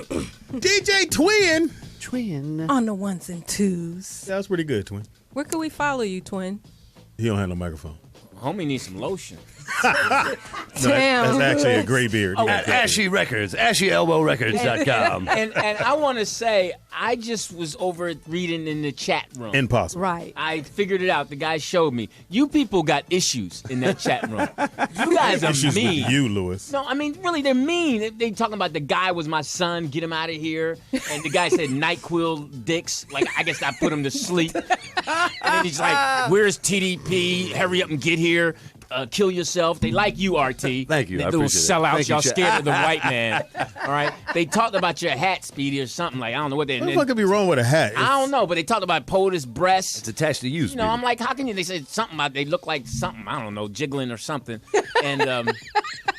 DJ Twin. Twin. On the ones and twos. That was pretty good, Twin. Where can we follow you, Twin? He don't have no microphone. Homie needs some lotion. No, Damn. that's actually a gray beard. Oh, At Ashy Records, AshyElbowRecords.com. And I want to say, I just was over reading in the chat room. Impossible. Right. I figured it out. The guy showed me. You people got issues in that chat room. You guys are Issues mean. with you, Lewis. No, I mean, really, they're mean. They talking about the guy was my son, get him out of here. And the guy said NyQuil dicks. Like, I guess I put him to sleep. And then he's like, where's TDP? Hurry up and get here. Kill yourself. They like you, RT. Thank you. I Little appreciate it. sellouts. Thank you, Y'all Chad. scared of the white man. All right. They talked about your hat, Speedy, or something like. I don't know what they. What the fuck could be wrong with a hat? I don't know, but they talked about POTUS breasts. It's attached to you, You know, I'm like, how can you? They said something about they look like something. I don't know, jiggling or something. And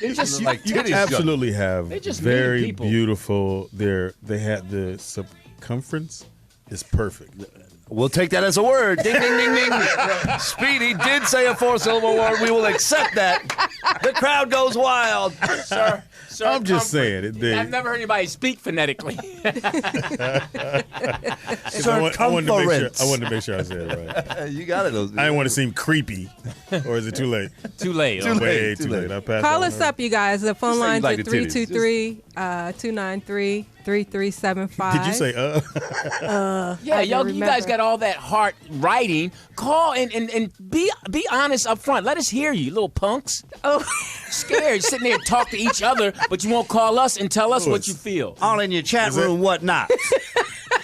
they just like You titties. absolutely have They're just mean very people. beautiful. They had the circumference is perfect. We'll take that as a word. Ding, ding, ding, ding. Speedy did say a 4-syllable word. We will accept that. The crowd goes wild. Sir, I'm just saying it. I've never heard anybody speak phonetically. I wanted to make sure I said it right. You got it. I didn't want to seem creepy, or is it too late? Too late. Too late. Way too late. I passed Call that us one up, you guys. The phone Just say you lines like are the titties. 323-293-3375. Did you say Yeah, I y'all, don't you guys remember. got all that heart writing. Call and be honest up front. Let us hear you, little punks. Oh. Scared, sitting there talk to each other, but you won't call us and tell us what you feel. All in your chat Is it- room, whatnot.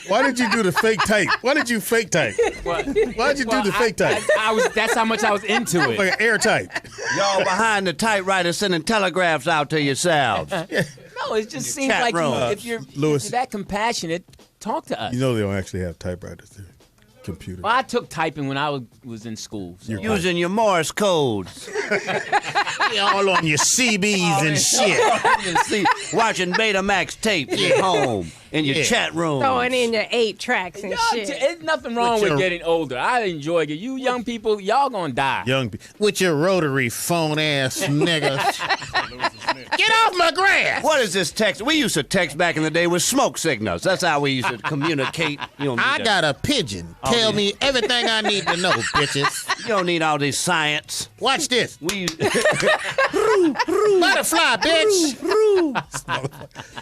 Why did you do the fake type? Why did you fake type? Why did you do the fake type? I was. That's how much I was into it. Like an air type. Y'all behind the typewriter sending telegraphs out to yourselves. No, it just seems chat like room. if you're Lewis. that compassionate, talk to us. You know they don't actually have typewriters there. Computer. Well, I took typing when I was in school. So. Using your Morse codes. all on your CBs and shit. See, watching Betamax tapes at home in your chat room. Throwing in your 8 tracks and shit. There's nothing wrong with getting older. I enjoy it. You young people, y'all gonna die. Young people. With your rotary phone ass niggas. Get off my grass. What is this text? We used to text back in the day with smoke signals. That's how we used to communicate. You don't need I got a pigeon. Tell me everything I need to know, bitches. You don't need all this science. Watch this. We Butterfly, bitch.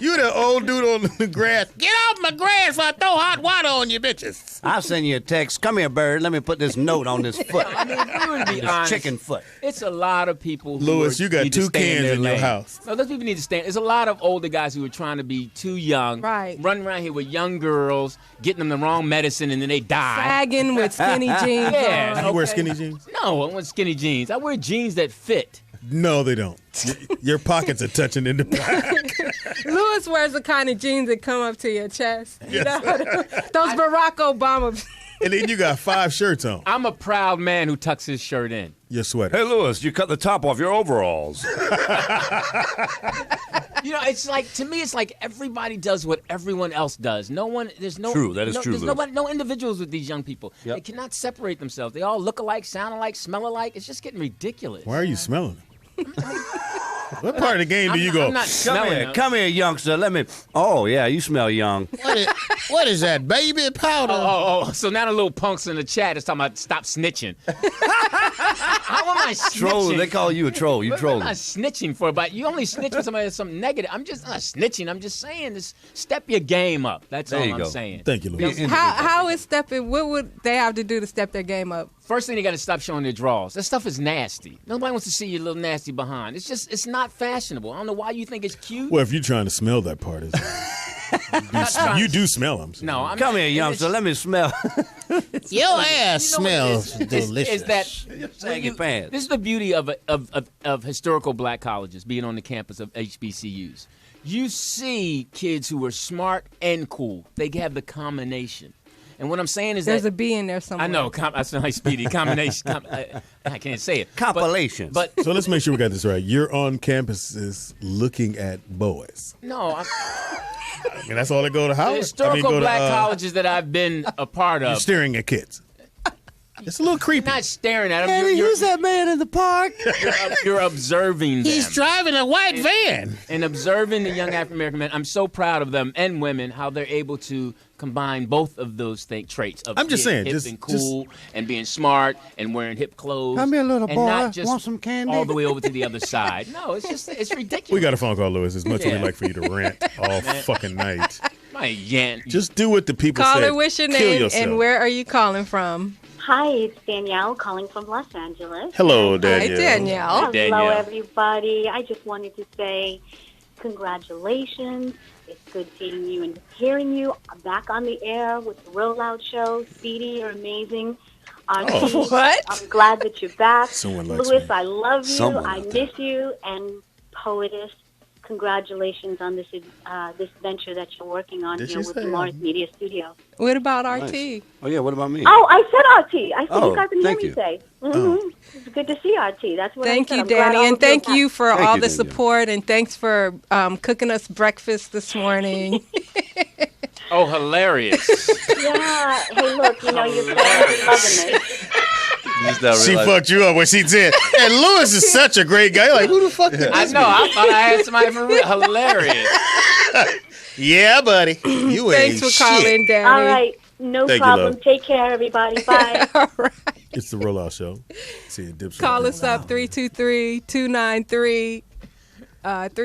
You the old dude on the grass. Get off my grass before I throw hot water on you, bitches. I'll send you a text. Come here, bird. Let me put this note on this foot. I mean, if we were to be This honest, chicken foot. it's a lot of people. Who Lewis, are- you got need to 2 stay cans their in your lane. house. No, those people need to stand. There's a lot of older guys who are trying to be too young, Right. running around here with young girls, getting them the wrong medicine, and then they die. Sagging with skinny jeans Yeah. on. You wear Okay. skinny jeans? No, I want skinny jeans. I wear jeans that fit. No, they don't. Your pockets are touching in the back. Lewis wears the kind of jeans that come up to your chest. You know? Those Barack Obama. And then you got 5 shirts on. I'm a proud man who tucks his shirt in. Your sweater. Hey, Lewis, you cut the top off your overalls. You know, it's like, to me, it's like everybody does what everyone else does. No one, there's no. True, that is true, There's Lewis. nobody, no individuals with these young people. Yep. They cannot separate themselves. They all look alike, sound alike, smell alike. It's just getting ridiculous. Why are you smelling it? What part of the game do you go? I'm not Come smelling here, them. come here, youngster. Let me. Oh, yeah, you smell young. What is that, baby powder? Oh, so now the little punks in the chat is talking about stop snitching. How am I snitching? Troll. They call you a troll. You What am troll. I snitching for? But you only snitch when somebody has something negative. I'm just not snitching. I'm just saying, just step your game up. That's There all you I'm go. saying. Thank you, Louis. How is stepping? What would they have to do to step their game up? First thing, they got to stop showing their drawers. That stuff is nasty. Nobody wants to see your little nasty behind. It's not fashionable. I don't know why you think it's cute. Well, if you're trying to smell that part, you do smell them. So. No, I'm Come not, here, youngster. Let me smell. Your ass you know what smells it is? delicious. Is that Saggy pants. This is the beauty of historical black colleges being on the campus of HBCUs. You see kids who are smart and cool. They have the combination. And what I'm saying is There's a B in there somewhere. I know. I sound like Speedy. Combination. I can't say it. Compilation. But So let's make sure we got this right. You're on campuses looking at boys. no, I mean, that's all that go to the Howard. historical go to, black colleges that I've been a part You're of. staring at kids. It's a little creepy. You're not staring at him. Daddy, who's that man in the park? You're observing them. He's driving a white van. And observing the young African American men. I'm so proud of them and women, how they're able to combine both of those traits of I'm just being saying, hip and cool and being smart and wearing hip clothes. Come here, little and boy. not just Want some candy? all the way over to the other side. No, it's ridiculous. We got a phone call, Lewis. As much as Yeah. we'd like for you to rant all fucking night. My yant. Just do what the people Caller, say. what's your Kill name yourself. and where are you calling from? Hi, it's Danielle calling from Los Angeles. Hello, Hi, Danielle. Danielle. Hello, Danielle. everybody. I just wanted to say congratulations. It's good seeing you and hearing you. I'm back on the air with the Real Loud Show. Speedy, you're amazing. Auntie, What? I'm glad that you're back. Someone likes Lewis, me. I love you. Someone I out there. miss you. And Poetess, congratulations on this this venture that you're working on Did here she with say the Morris Media Studio. What about RT? Nice. Oh, yeah, what about me? Oh, I said RT. I said Oh, you guys didn't hear thank me you. say. Mm-hmm. It's good to see RT. That's what Thank I said. you, I'm glad Danny, all and of you are thank back. you for Thank all you, the Danielle. support, and thanks for cooking us breakfast this morning. Oh, hilarious. Yeah. Hey, look, you know, your fans are loving it. She fucked you up when she said, and Lewis is such a great guy. You're like, who the fuck is I this? know. I thought I had somebody for real. Hilarious. Yeah, buddy. You Thanks ain't for calling, shit. Danny. All right. No Thank you, problem. love. Take care, everybody. Bye. All right. It's the Rollout Show. See, it dips Call right us up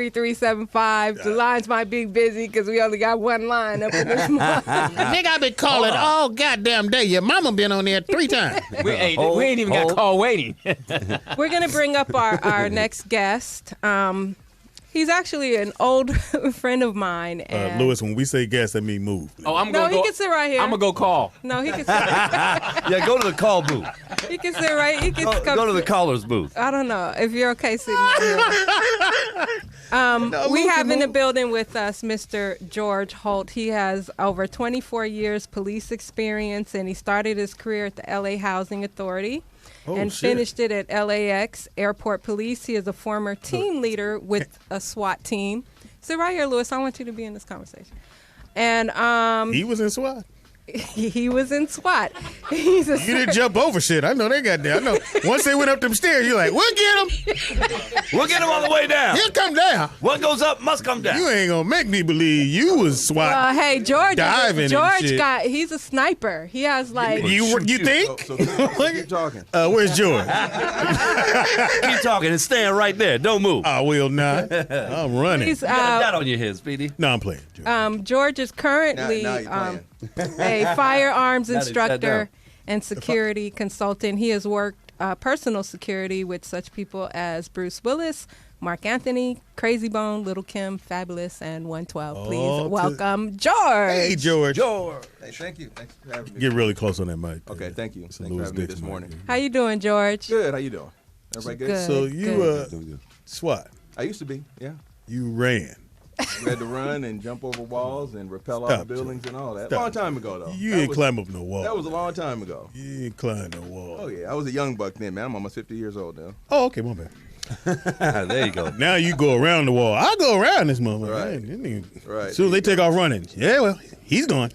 323-293-3375. The lines might be busy because we only got one line up in this morning. Nigga, I've been calling all goddamn day. Your mama been on there 3 times. We ain't even got call waiting. We're going to bring up our next guest. He's actually an old friend of mine. And Lewis, when we say gas, that mean move. Oh, I'm no, gonna he go. can sit right here. I'm gonna go call. No, he can sit, Yeah, go to the call booth. he can sit right. He can Go, come go to the sit- caller's booth. I don't know if you're okay sitting here. We have in the building with us Mr. George Holt. He has over 24 years police experience, and he started his career at the LA Housing Authority and shit. finished it at LAX Airport Police. He is a former team leader with a SWAT team. Sit right here, Lewis. I want you to be in this conversation. And He was in SWAT. he was in SWAT. He's a You didn't jump over shit. I know they got there. I know. Once they went up them stairs, you're like, we'll get him. We'll get him on the way down. He'll come down. What goes up must come down. You ain't gonna make me believe you was SWAT. hey, George. Diving and George shit. he's a sniper. He has like you think? Keep talking. Where's George? Keep talking and stand right there. Don't move. I will not. I'm running. he's You got that on your head, Speedy. No, I'm playing. George. George is currently Now you're playing. a firearms That is instructor down. and security consultant. He has worked personal security with such people as Bruce Willis, Mark Anthony, Crazy Bone, Little Kim, Fabulous, and 112. Please Oh, welcome George. Hey, George. George. Hey, thank you. Thanks for having me. Get really close on that mic. Okay, thank you. It's a Thanks for Louis having me this Dixon morning. mic. How you doing, George? Good. How you doing? Everybody good? Good. So you SWAT. I used to be. Yeah. You ran. We had to run and jump over walls and rappel Stop, off buildings and all that. Stop. Long time ago, though. You That ain't was- climb up no wall. That was a long time ago. You ain't climb no wall. Oh yeah, I was a young buck then, man. I'm almost 50 years old now. Oh, okay, my bad. There you go. Now you go around the wall. I go around this moment. Right. Right. As soon as they take off running, yeah, well, he's gone.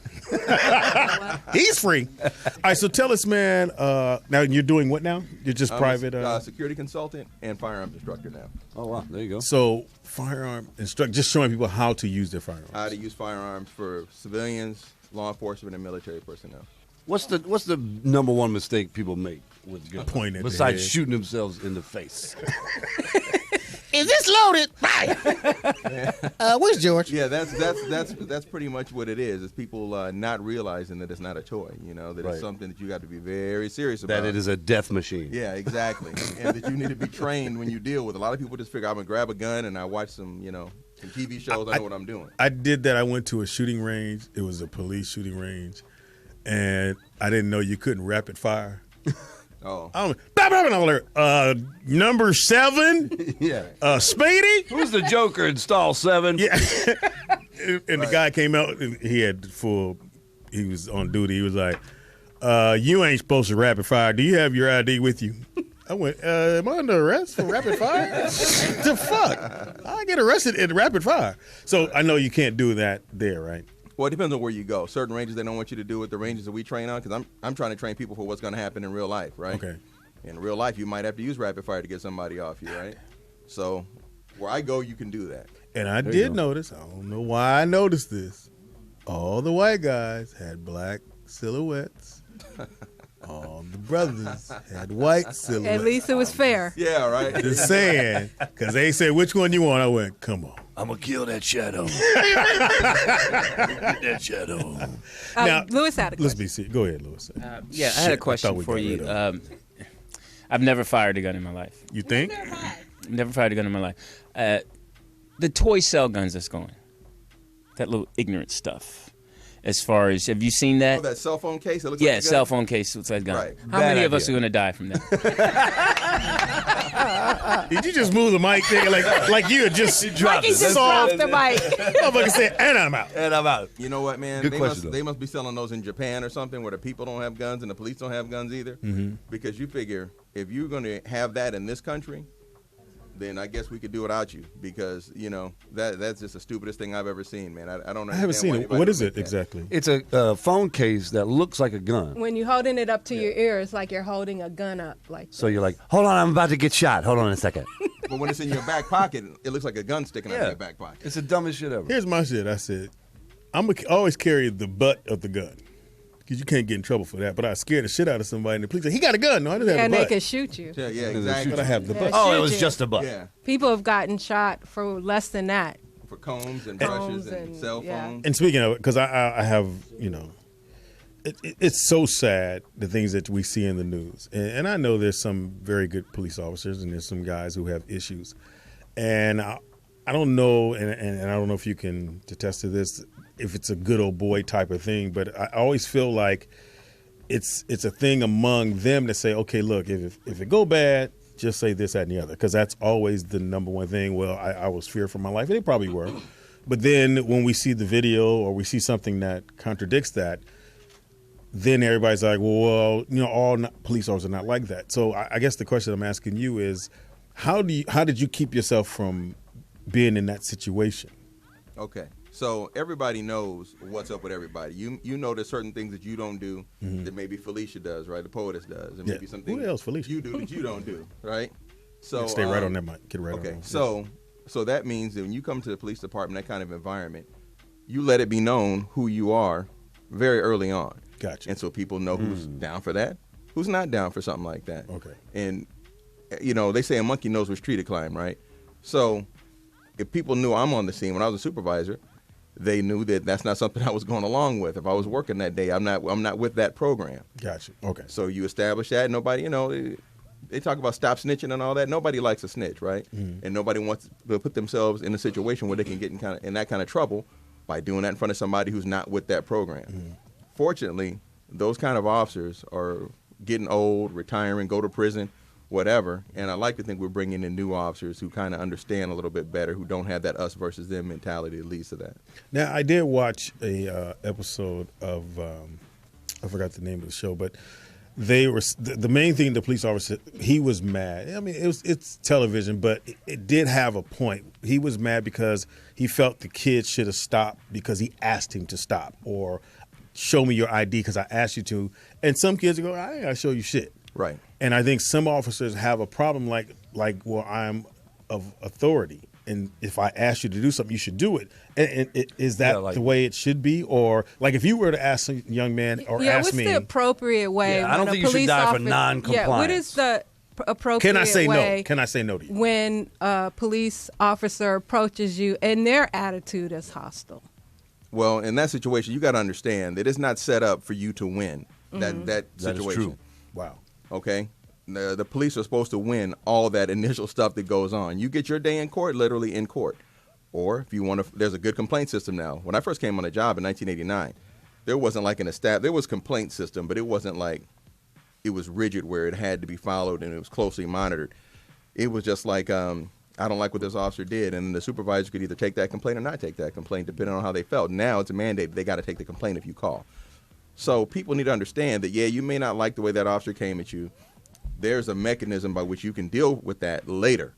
He's free. All right, so tell us, man. Now you're doing what now? You're just I'm private. a security consultant and firearms instructor now. Oh, wow. There you go. So firearm instructor, just showing people how to use their firearms. How to use firearms for civilians, law enforcement, and military personnel. What's the number one mistake people make with guns? Point at the besides head. shooting themselves in the face? Is this loaded? Right. Where's George? Yeah, that's pretty much what it is. It's people not realizing that it's not a toy. You know, that Right. it's something that you got to be very serious about. That it is a death machine. Yeah, exactly. And that you need to be trained when you deal with. A lot of people just figure I'm gonna grab a gun and I watch some TV shows. I know what I'm doing. I did that. I went to a shooting range. It was a police shooting range, and I didn't know you couldn't rapid fire. Oh, Number 7, Yeah. Speedy. Who's the Joker in stall 7? Yeah. And the guy came out and he was on duty. He was like, you ain't supposed to rapid fire. Do you have your ID with you? I went, am I under arrest for rapid fire? The fuck? I get arrested in rapid fire. So I know you can't do that there, right? Well, it depends on where you go. Certain ranges they don't want you to do it. The ranges that we train on, because I'm trying to train people for what's going to happen in real life, right? Okay. In real life, you might have to use rapid fire to get somebody off you, right? So where I go, you can do that. And I did notice, I don't know why I noticed this, all the white guys had black silhouettes. All the brothers had white silhouettes. At least it was fair. Yeah, right. Just saying, because they said, which one you want? I went, come on. I'm gonna kill that shadow. Get that shadow. Now, Lewis had a Let's question. be serious. Go ahead, Lewis. Yeah, I had a Shit, I question thought we for got you. rid of I've never fired a gun in my life. You think? Never fired a gun in my life. The toy cell guns that's going, that little ignorant stuff. As far as, have you seen that? Oh, that cell phone case? It looks Yeah, like a gun? cell phone case looks like a gun. Right. How Bad many of us are idea. going to die from that? Did you just move the mic thing like you had just dropped He it. just soft? dropped the mic. Motherfucker said, and I'm out. And I'm out. You know what, man? Good they question, must, though. they must be selling those in Japan or something where the people don't have guns and the police don't have guns either. Mm-hmm. Because you figure if you're going to have that in this country, then I guess we could do without you because, you know, that's just the stupidest thing I've ever seen, man. I don't know. I haven't seen it. What is it exactly? It's a phone case that looks like a gun. When you're holding it up to your ear, it's like you're holding a gun up. Like So you're like, hold on, I'm about to get shot. Hold on a second. But when it's in your back pocket, it looks like a gun sticking out of Yeah. your back pocket. It's the dumbest shit ever. Here's my shit. I said, I'm going to always carry the butt of the gun. Because you can't get in trouble for that. But I scared the shit out of somebody, and the police said, he got a gun. No, I didn't have and a they butt. can shoot you. Yeah, exactly. But I have the Yeah. butt. Oh, it Shoot was you. just a butt. Yeah, People have gotten shot for less than that. for combs and Combs brushes and and- cell yeah. phones. And speaking of it, because I have, you know, it's so sad, the things that we see in the news. And I know there's some very good police officers and there's some guys who have issues. And I don't know, and I don't know if you can attest to this, if it's a good old boy type of thing, but I always feel like it's a thing among them to say, okay, look, if it go bad, just say this, that, and the other, because that's always the number one thing. Well, I was feared for my life. And they probably were. But then when we see the video or we see something that contradicts that, then everybody's like, well, you know, all police officers are not like that. So I guess the question I'm asking you is, how did you keep yourself from being in that situation? Okay. So everybody knows what's up with everybody. You know there's certain things that you don't do that maybe Felicia does, right? The poetess does. And Yeah. maybe something Who else, Felicia? you do that you don't do, right? So Stay right on that mic. Get right on Okay. that. So that means that when you come to the police department, that kind of environment, you let it be known who you are very early on. Gotcha. And so people know who's down for that, who's not down for something like that. Okay. And, you know, they say a monkey knows which tree to climb, right? So if people knew I'm on the scene when I was a supervisor, they knew that that's not something I was going along with. If I was working that day, I'm not with that program. Gotcha. Okay. So you establish that. Nobody, you know, they talk about stop snitching and all that. Nobody likes a snitch, right? And nobody wants to put themselves in a situation where they can get in that kind of trouble by doing that in front of somebody who's not with that program. Fortunately, those kind of officers are getting old, retiring, go to prison, whatever. And I like to think we're bringing in new officers who kind of understand a little bit better, who don't have that us versus them mentality that leads to that. Now, I did watch a episode of I forgot the name of the show, but they were the main thing. The police officer, he was mad. I mean, it's television, but it did have a point. He was mad because he felt the kid should have stopped because he asked him to stop, or show me your ID because I asked you to. And some kids go, I ain't gotta show you shit. Right. And I think some officers have a problem like, well, I'm of authority, and if I ask you to do something, you should do it. And is that the way it should be? Or like if you were to ask a young man or ask what's me, the appropriate way? Yeah, I don't when a think you should police die for officer- non-compliance. Yeah, what is the appropriate can I say way no? Can I say no to you? when a police officer approaches you and their attitude is hostile? Well, in that situation, you got to understand that it's not set up for you to win that That situation. is true. Wow. Okay? The police are supposed to win all that initial stuff that goes on. You get your day in court, literally in court. Or if you want to, there's a good complaint system now. When I first came on the job in 1989, there wasn't like there was complaint system, but it wasn't like it was rigid where it had to be followed and it was closely monitored. It was just like, I don't like what this officer did, and the supervisor could either take that complaint or not take that complaint, depending on how they felt. Now it's a mandate. They got to take the complaint if you call. So people need to understand that, yeah, you may not like the way that officer came at you. There's a mechanism by which you can deal with that later.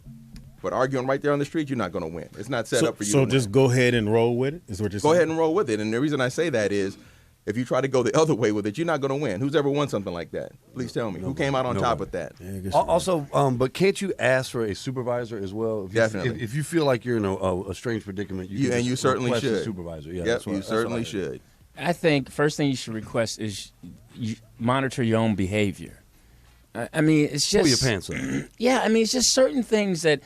But arguing right there on the street, you're not going to win. It's not set up for you. So to just win. go ahead and roll with it. Is what you're saying? Go ahead and roll with it. And the reason I say that is, if you try to go the other way with it, you're not going to win. Who's ever won something like that? Please tell me. Who came out on top with that? Yeah, I guess Also, but can't you ask for a supervisor as well? If you, Definitely. If you feel like you're in a strange predicament, you can and you just certainly request a should. supervisor. Yeah, Yep, that's what- you that's what certainly I- should. I think first thing you should request is you monitor your own behavior. I mean, it's just Pull your pants up. Yeah, I mean, it's just certain things that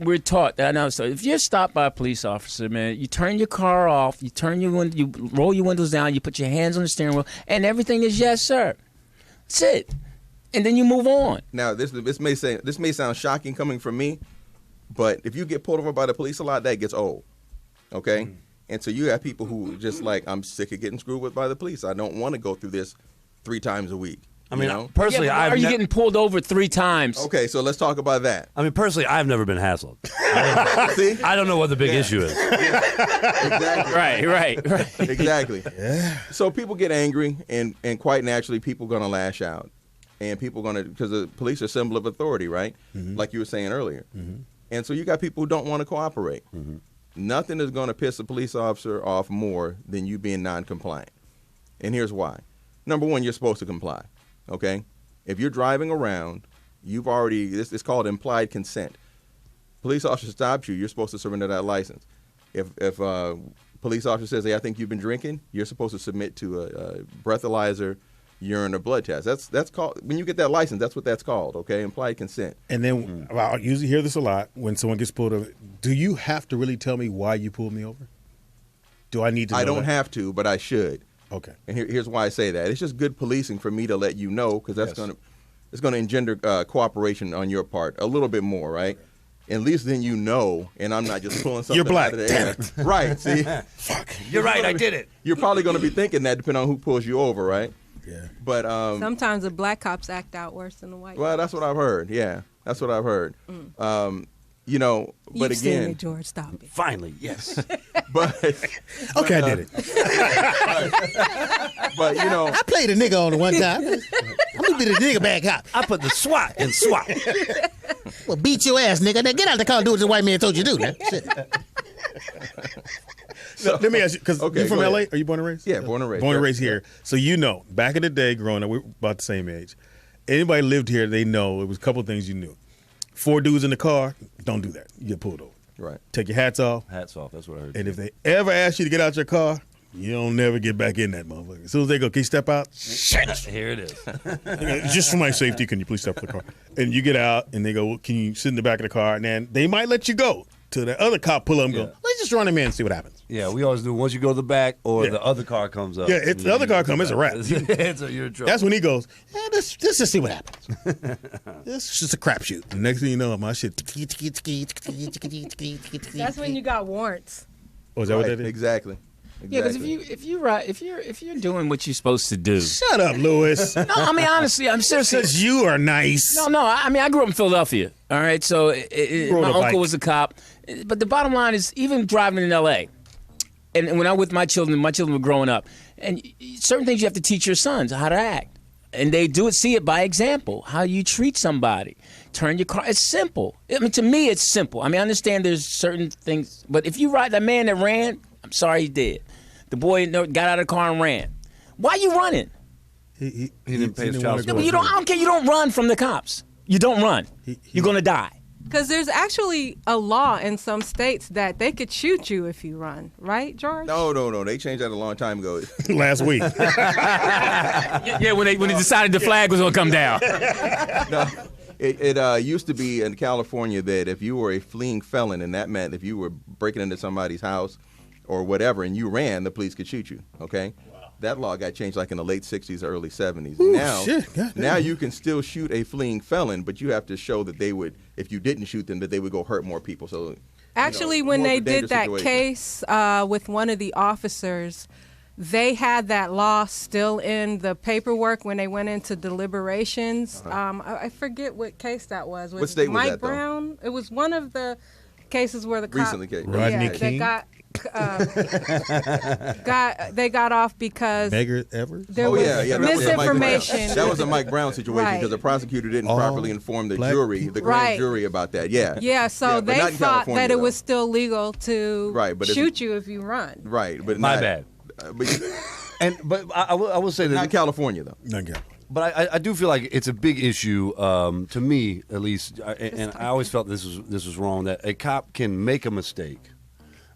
we're taught. That I know. So if you're stopped by a police officer, man, you turn your car off, you roll your windows down, you put your hands on the steering wheel, and everything is yes, sir. That's it. And then you move on. Now, this may sound shocking coming from me, but if you get pulled over by the police a lot, that gets old. Okay? And so you have people who just like, I'm sick of getting screwed with by the police. I don't want to go through this 3 times a week. I mean, you know? personally, Yeah, but are you getting pulled over 3 times? Okay, so let's talk about that. I mean, personally, I've never been hassled. See? I don't know what the big issue is. Exactly. Right. Exactly. So people get angry, and quite naturally, people going to lash out. And people going to, because the police are a symbol of authority, right? Like you were saying earlier. And so you got people who don't want to cooperate. Nothing is going to piss a police officer off more than you being non-compliant. And here's why. Number one, you're supposed to comply, okay? If you're driving around, you've already, it's called implied consent. Police officer stops you, you're supposed to surrender that license. If police officer says, hey, I think you've been drinking, you're supposed to submit to a breathalyzer, urine, or blood test. That's called, when you get that license, that's what that's called, okay? Implied consent. And then I usually hear this a lot when someone gets pulled over. Do you have to really tell me why you pulled me over? Do I need to know I don't that? have to, but I should. Okay. And here's why I say that. It's just good policing for me to let you know, because that's it's going to engender cooperation on your part a little bit more, right? At least then you know, and I'm not just pulling something You're black. out of the air. Right, see? Fuck. You're right, I did it. You're probably going to be thinking that depending on who pulls you over, right? Yeah. But, Sometimes the black cops act out worse than the white. well, that's what I've heard. Yeah, that's what I've heard. You know, but You've seen again, it, George. Stop it. Finally, yes. but Okay, I did it. but you know, I played a nigga on it one time. I'm gonna be the nigga bad cop. I put the SWAT in SWAT. Well, beat your ass, nigga. Now get out of the car and do what the white man told you to do. Man. Shit. So, let me ask you, because Okay, you from go LA? ahead. Are you born and raised? Yeah, born and raised. Born and Yeah. raised here. So you know, back in the day, growing up, we're about the same age. Anybody lived here, they know it was a couple of things you knew. 4 dudes in the car, don't do that. You get pulled over. right. Take your hats off. Hats off. That's what I heard. And if they ever ask you to get out your car, you don't never get back in that motherfucker. As soon as they go, can you step out? Here it is. Just for my safety, can you please step the car? And you get out, and they go, well, can you sit in the back of the car? And then they might let you go. Till the other cop pull up and go, let's just run him in and see what happens. Yeah, we always do. Once you go to the back or Yeah. the other car comes up. Yeah, if the other car comes, it's a wrap. You're in trouble. That's when he goes, let's just see what happens. This is just a crapshoot. The next thing you know, my shit. That's when you got warrants. Oh, is that what Right, that is? exactly. Yeah, because Exactly. if you're doing what you're supposed to do. Shut up, Lewis. No, I mean honestly, I'm seriously. Because you are nice. No. I mean, I grew up in Philadelphia. All right, so Rode my a uncle bike. was a cop. But the bottom line is, even driving in L.A. and when I'm with my children were growing up, and certain things you have to teach your sons how to act, and they see it by example. How you treat somebody, turn your car. It's simple. I mean, to me, it's simple. I mean, I understand there's certain things, but if you ride that man that ran, I'm sorry he did. The boy got out of the car and ran. Why are you running? He didn't pay his child wanna support. go. No, but I don't care. You don't run from the cops. You don't run. You're gonna die. Because there's actually a law in some states that they could shoot you if you run, right, George? No. They changed that a long time ago. Last week. Yeah, when they decided the flag was gonna come down. No, it used to be in California that if you were a fleeing felon, and that meant if you were breaking into somebody's house or whatever, and you ran, the police could shoot you. Okay. That law got changed like in the late 60s, early 70s. Now you can still shoot a fleeing felon, but you have to show that they would, if you didn't shoot them, that they would go hurt more people. So, Actually, when more they of a dangerous did that situation. case with one of the officers, they had that law still in the paperwork when they went into deliberations. I forget what case that was. What state was Mike that, though? Brown? It was one of the cases where the cop, Recently case. Rodney that King? got got off because Medgar Evers? there was That misinformation. That was a Mike Brown situation because the prosecutor didn't properly inform the jury, the grand jury, about that. Yeah. Yeah, so but they not in thought California, that it though. was still legal to but shoot you if you run. Right, but My not, bad. But But I will say that not in California though. Not yet. But I do feel like it's a big issue to me, at least, and I always felt this was wrong. That a cop can make a mistake,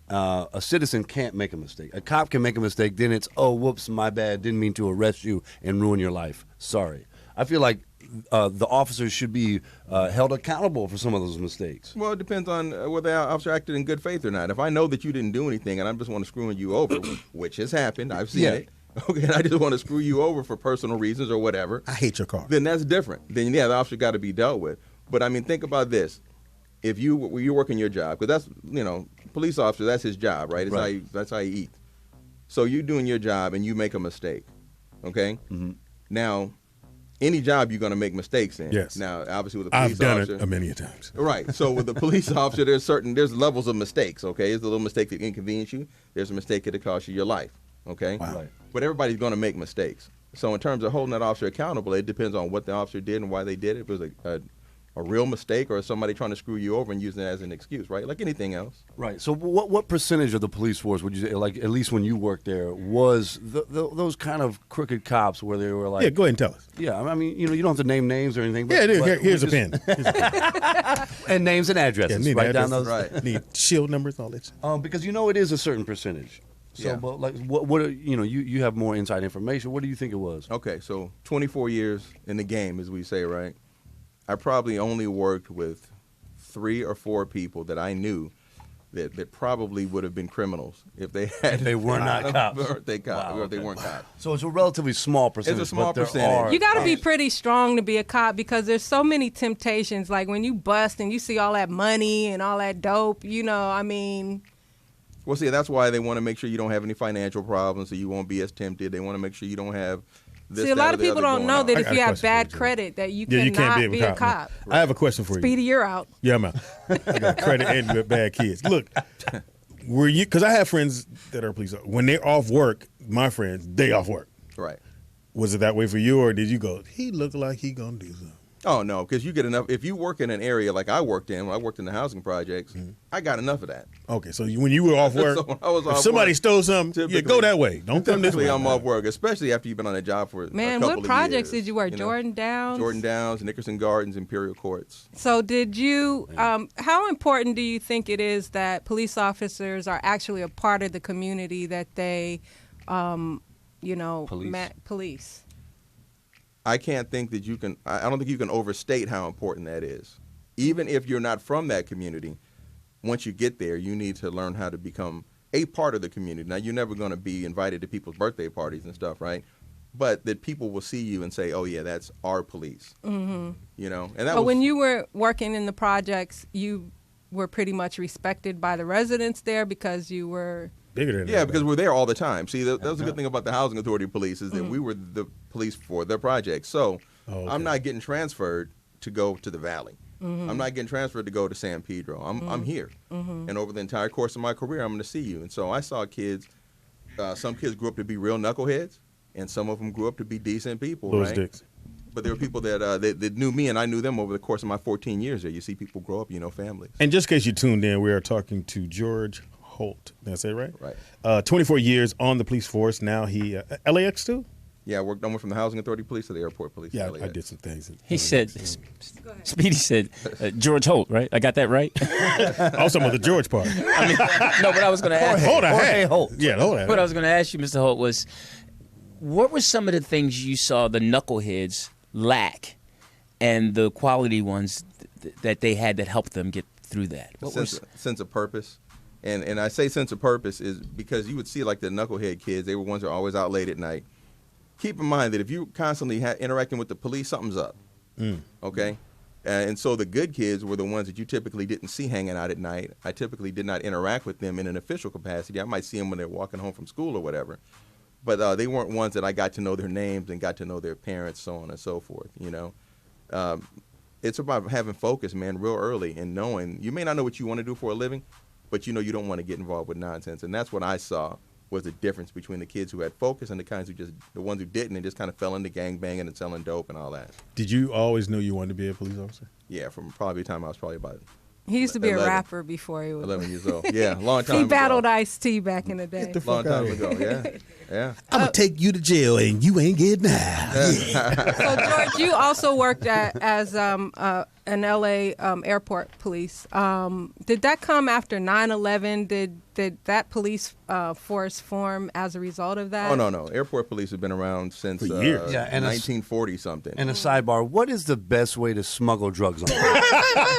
a citizen can't make a mistake. A cop can make a mistake, then it's whoops, my bad, didn't mean to arrest you and ruin your life. Sorry. I feel like the officers should be held accountable for some of those mistakes. Well, it depends on whether the officer acted in good faith or not. If I know that you didn't do anything and I just want to screw you over, which has happened, I've seen it. Okay, and I just want to screw you over for personal reasons or whatever. I hate your car. Then that's different. Then the officer got to be dealt with. But I mean, think about this: if you working your job, because that's police officer, that's his job, right? That's how you eat. So you're doing your job and you make a mistake, okay? Mm-hmm. Now, any job you're going to make mistakes in. Yes. Now, obviously with a police I've officer, done it many times. right. So with the police officer, there's levels of mistakes. Okay, there's a little mistake that inconvenience you. There's a mistake that cost you your life. Okay. Wow. Right. But everybody's going to make mistakes. So in terms of holding that officer accountable, it depends on what the officer did and why they did it. If it was a real mistake or somebody trying to screw you over and using it as an excuse, right? Like anything else. Right. So what percentage of the police force would you say, like at least when you worked there, was those kind of crooked cops where they were like? Yeah, go ahead and tell us. Yeah, I mean, you don't have to name names or anything. But, Yeah, dude, but here's a just- pen. Here's a pen. and names and addresses. Yeah, need Write down addresses. those. Right. Need shield numbers, all that shit. Because it is a certain percentage. So, Yeah. but like, what you have more inside information. What do you think it was? Okay, so 24 years in the game, as we say, right? I probably only worked with 3 or 4 people that I knew that probably would have been criminals if they had. They were not cops. Or if they Okay. weren't cops. So it's a relatively small percentage. It's a small but there percentage. are- You got to be pretty strong to be a cop because there's so many temptations. Like when you bust and you see all that money and all that dope, I mean. Well, see, that's why they want to make sure you don't have any financial problems, so you won't be as tempted. They want to make sure you don't have this. See, a lot of people don't know that I if got you a have question for bad you, Joe. credit, that you Yeah, you cannot can't be a cop. I have a question for you. Speedy, you're out. Yeah, I'm out. I got credit and with bad kids. Look, were you? Because I have friends that are police. When they're off work, my friends, they off work. Right. Was it that way for you, or did you go? He looked like he gonna do something. Oh no, because you get enough. If you work in an area like I worked in, when I worked in the housing projects, I got enough of that. Okay, so when you were off work, So when I was if off somebody work, stole something, yeah, go that way. Don't come this Typically, way. I'm off work, especially after you've been on a job for Man, a couple what of projects years, did you work? know? Jordan Downs? Jordan Downs, Nickerson Gardens, Imperial Courts. So did you, how important do you think it is that police officers are actually a part of the community that they, police? I can't think that you can. I don't think you can overstate how important that is. Even if you're not from that community, once you get there, you need to learn how to become a part of the community. Now, you're never going to be invited to people's birthday parties and stuff, right? But that people will see you and say, "Oh yeah, that's our police." Mm-hmm. And that. But when you were working in the projects, you were pretty much respected by the residents there because you were. Bigger than Yeah, that, because we're there all the time. See, that was a good thing about the Housing Authority police is that we were the police for their project. So I'm not getting transferred to go to the Valley. I'm not getting transferred to go to San Pedro. I'm here. And over the entire course of my career, I'm going to see you. And so I saw kids, some kids grew up to be real knuckleheads, and some of them grew up to be decent people, Those right? dicks. But there were people that knew me, and I knew them over the course of my 14 years there. You see people grow up, families. And just in case you tuned in, we are talking to George Holt. Did I say it right? Right. 24 years on the police force. Now he LAX too. Yeah, I went from the Housing Authority police to the airport police. Yeah, LAX. I did some things. He said, Speedy said, George Holt, right? I got that right? Also, about the George part. No, what I was going to ask. Hold on, Jorge Holt. Yeah, hold on. What I was going to ask you, Mr. Holt, was what were some of the things you saw the knuckleheads lack and the quality ones that they had that helped them get through that? What was sense of purpose. And I say sense of purpose is because you would see like the knucklehead kids, they were ones that are always out late at night. Keep in mind that if you constantly interacting with the police, something's up. Okay? And so the good kids were the ones that you typically didn't see hanging out at night. I typically did not interact with them in an official capacity. I might see them when they're walking home from school or whatever. But they weren't ones that I got to know their names and got to know their parents, so on and so forth, It's about having focus, man, real early and knowing. You may not know what you want to do for a living, but you know you don't want to get involved with nonsense. And that's what I saw was the difference between the kids who had focus and the ones who didn't and just kind of fell into gangbanging and selling dope and all that. Did you always know you wanted to be a police officer? Yeah, from probably the time I was probably about He used to be 11. a rapper before he was 11 years old. Yeah, long time He ago. battled Ice-T back in the day. Long time ago, yeah. I'm gonna take you to jail and you ain't getting out. Yeah. So, George, you also worked as an LA airport police. Did that come after 9/11? Did that police force form as a result of that? Oh, no. Airport police have been around since For years. Yeah, and 1940 something. And a sidebar: what is the best way to smuggle drugs on?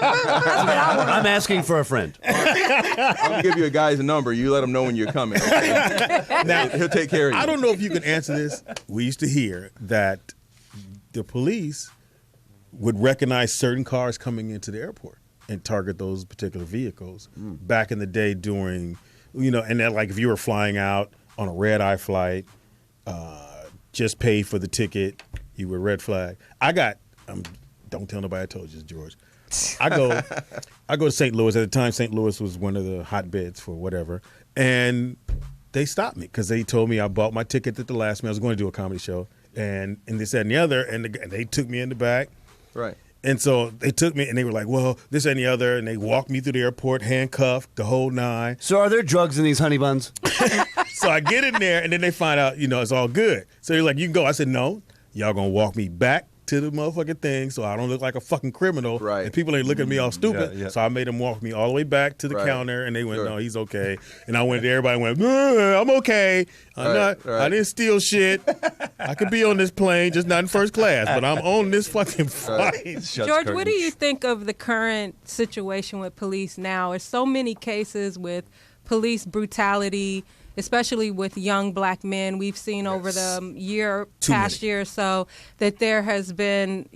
I'm asking for a friend. I'm gonna give you a guy's number. You let him know when you're coming. Okay? Now, He'll take care of you. I don't know if you can answer this. We used to hear that the police would recognize certain cars coming into the airport and target those particular vehicles. Back in the day during, and then like if you were flying out on a red-eye flight, just paid for the ticket, you were red flag. I got, don't tell nobody I told you, George. I go to St. Louis. At the time, St. Louis was one of the hotbeds for whatever. And they stopped me because they told me I bought my ticket at the last minute. I was going to do a comedy show. And this, that, and the other. And they took me in the back. Right. And so they took me and they were like, well, this and the other. And they walked me through the airport, handcuffed, the whole nine. So are there drugs in these honey buns? So I get in there and then they find out, it's all good. So they're like, you can go. I said, no, y'all going to walk me back to the motherfucking thing so I don't look like a fucking criminal. Right. And people ain't looking at me all stupid. Yeah. So I made them walk me all the way back to the Right. counter and they went, Sure. no, he's okay. And I went there, everybody went, I'm okay. I didn't steal shit. I could be on this plane, just not in first class, but I'm on this fucking flight. George, what do you think of the current situation with police now? There's so many cases with police brutality, especially with young black men. We've seen over the past year or so that there has been,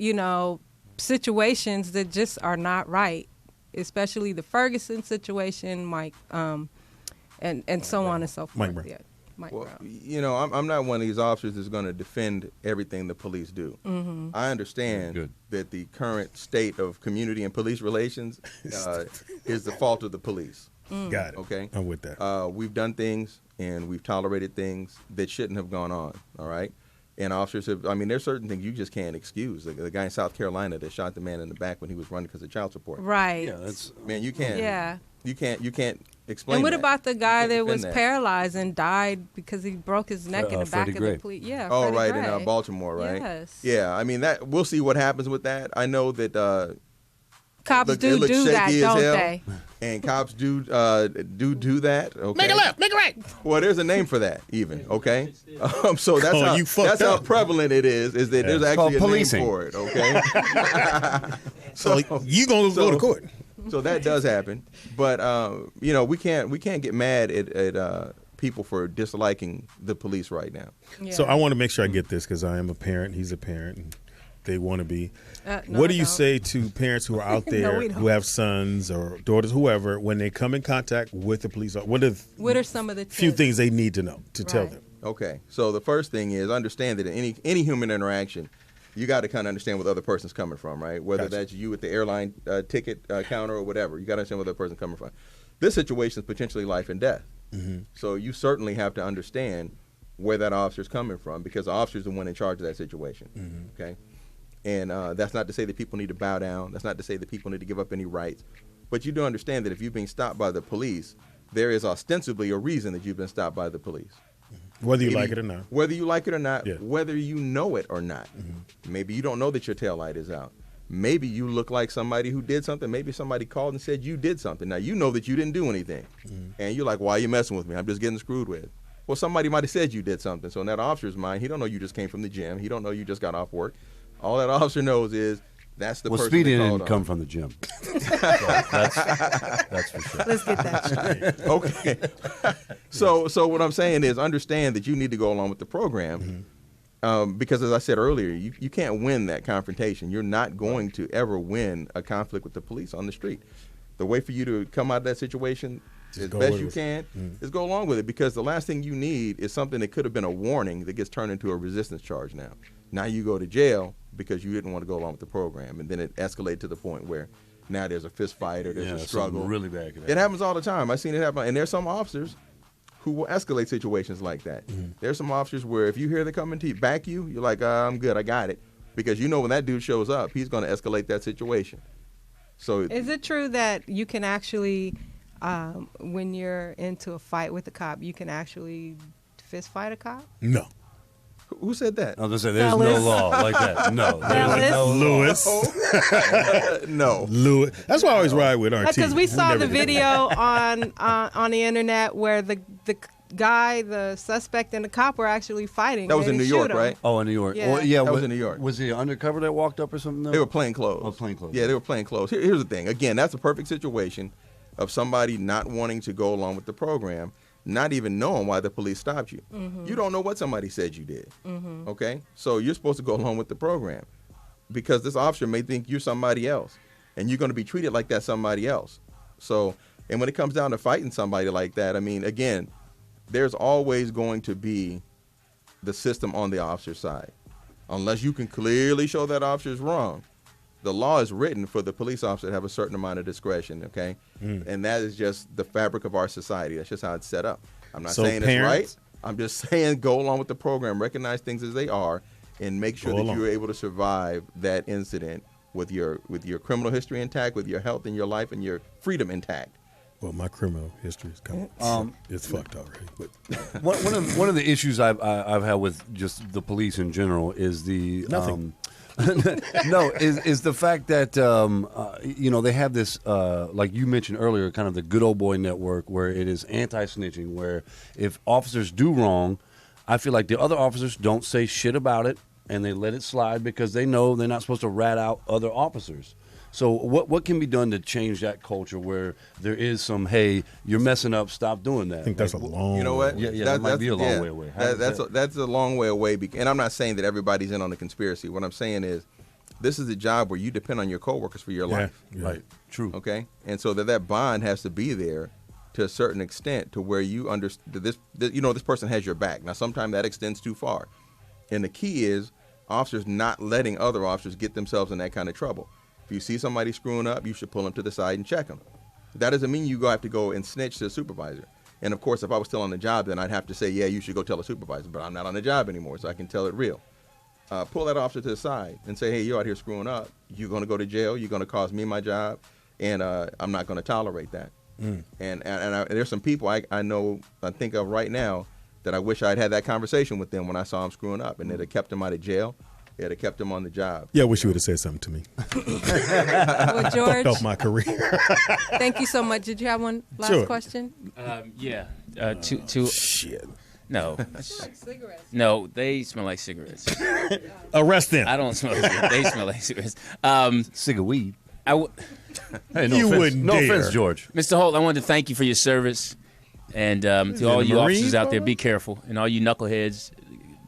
situations that just are not right, especially the Ferguson situation, Mike, and so on and so forth. Mike Brown. Yeah, Mike Well, Brown. I'm not one of these officers that's going to defend everything the police do. Mm-hmm. I understand Good. that the current state of community and police relations is the fault of the police. Got it. Okay. I'm with that. We've done things and we've tolerated things that shouldn't have gone on. All right. And officers have, there's certain things you just can't excuse. The guy in South Carolina that shot the man in the back when he was running because of child support. Right. Yeah, that's Man, you can't. Yeah. You can't explain. And what that. about the guy You can't that defend was that. paralyzed and died because he broke his neck in the back Freddie of Gray. the police? Yeah. Oh, Freddie right, Gray. in Baltimore, right? Yes. Yeah, that we'll see what happens with that. I know that Cops it do looks that, shaky as don't hell, they? and cops do that. Okay. Make it left, make it right. Well, there's a name for that, even. Okay. So that's Oh, how you fucked how up. prevalent it is that there's It's called actually a policing. name for it. Okay. So you going to go to court. So that does happen, but we can't get mad at people for disliking the police right now. Yeah. So I want to make sure I get this because I am a parent. He's a parent. And they want to be. No, What do I you don't. say to parents who are out No, there we don't. who have sons or daughters, whoever, when they come in contact with the police? What What are some of the few tips? things they need to know to tell Right. them? Okay, so the first thing is understand that in any human interaction, you got to kind of understand where the other person's coming from, right? Whether Gotcha. that's you at the airline ticket counter or whatever, you got to understand where the other person's coming from. This situation is potentially life and death, so you certainly have to understand where that officer's coming from because the officer's the one in charge of that situation. Okay, and that's not to say that people need to bow down. That's not to say that people need to give up any rights, but you do understand that if you've been stopped by the police, there is ostensibly a reason that you've been stopped by the police. Whether you Maybe- like it or not. Whether you like it or not, Yeah. whether you know it or not. Maybe you don't know that your tail light is out. Maybe you look like somebody who did something. Maybe somebody called and said you did something. Now, you know that you didn't do anything. And you're like, why are you messing with me? I'm just getting screwed with. Well, somebody might have said you did something. So in that officer's mind, he don't know you just came from the gym. He don't know you just got off work. All that officer knows is that's the well, person Speedy they called didn't on. come from the gym. that's for sure. Let's get that straight. Okay. So what I'm saying is understand that you need to go along with the program because, as I said earlier, you can't win that confrontation. You're not going to ever win a conflict with the police on the street. The way for you to come out of that situation as go best with you it. can is go along with it because the last thing you need is something that could have been a warning that gets turned into a resistance charge now. Now you go to jail because you didn't want to go along with the program, and then it escalated to the point where Now there's a fist fight or there's a something struggle. really bad. It happens all the time. I've seen it happen. And there's some officers who will escalate situations like that. There's some officers where if you hear they're coming to back you, you're like, I'm good, I got it. Because you know when that dude shows up, he's going to escalate that situation. So is it true that you can actually, when you're into a fight with a cop, you can actually fist fight a cop? No. Who said that? I was gonna say there's Fellas. no law like that. No, there's no law. Lewis. No. Lewis. That's why I always ride with RT. Because we saw never the get that. video on the internet where the guy, the suspect, and the cop were actually fighting. That was They in New didn't York, shoot him. right? Oh, in New York. Yeah. Well, yeah, That was in New York. Was he undercover that walked up or something? They were plain clothes. Oh, plain clothes. Yeah, they were plain clothes. Here's the thing. Again, that's a perfect situation of somebody not wanting to go along with the program, not even knowing why the police stopped you. You don't know what somebody said you did. Okay? So you're supposed to go along with the program because this officer may think you're somebody else and you're going to be treated like that somebody else. So, and when it comes down to fighting somebody like that, I mean, again, there's always going to be the system on the officer's side. Unless you can clearly show that officer is wrong, the law is written for the police officer to have a certain amount of discretion, okay? And that is just the fabric of our society. That's just how it's set up. I'm not So saying parents- it's right. I'm just saying go along with the program, recognize things as they are, and make sure Go that along. you're able to survive that incident with your criminal history intact, with your health and your life and your freedom intact. Well, my criminal history is coming. It's fucked already. But One of the issues I've had with just the police in general is the Nothing. is the fact that they have this like you mentioned earlier, kind of the good old boy network where it is anti-snitching, where if officers do wrong, I feel like the other officers don't say shit about it and they let it slide because they know they're not supposed to rat out other officers. So what can be done to change that culture where there is some, hey, you're messing up, stop doing that? I think that's a long. You know what? Yeah, that might be a long way away. How does That's a long way away. And I'm not saying that everybody's in on the conspiracy. What I'm saying is, this is a job where you depend on your coworkers for your life. Yeah. Right, true. Okay, and so that bond has to be there to a certain extent to where you understand this person has your back. Now, sometimes that extends too far, and the key is officers not letting other officers get themselves in that kind of trouble. If you see somebody screwing up, you should pull them to the side and check them. That doesn't mean you have to go and snitch to the supervisor. And of course, if I was still on the job, then I'd have to say, yeah, you should go tell the supervisor. But I'm not on the job anymore, so I can tell it real. Pull that officer to the side and say, hey, you're out here screwing up. You're going to go to jail. You're going to cost me my job, and I'm not going to tolerate that. And there's some people I think of right now that I wish I'd had that conversation with them when I saw them screwing up, and it'd have kept them out of jail. It'd have kept them on the job. Yeah, I wish you would have said something to me. Well, George, Fucked off my career. thank you so much. Did you have one last Sure. question? Yeah. Two. Shit. No. Cigarettes. No, they smell like cigarettes. Arrest them. I don't smell cigarettes. They smell like cigarettes. Cig of weed. Hey, Hey, no You offense. wouldn't No dare. offense, George. Mr. Holt, I wanted to thank you for your service. And to all in the you officers Marines, out there, brother? be careful. And all you knuckleheads,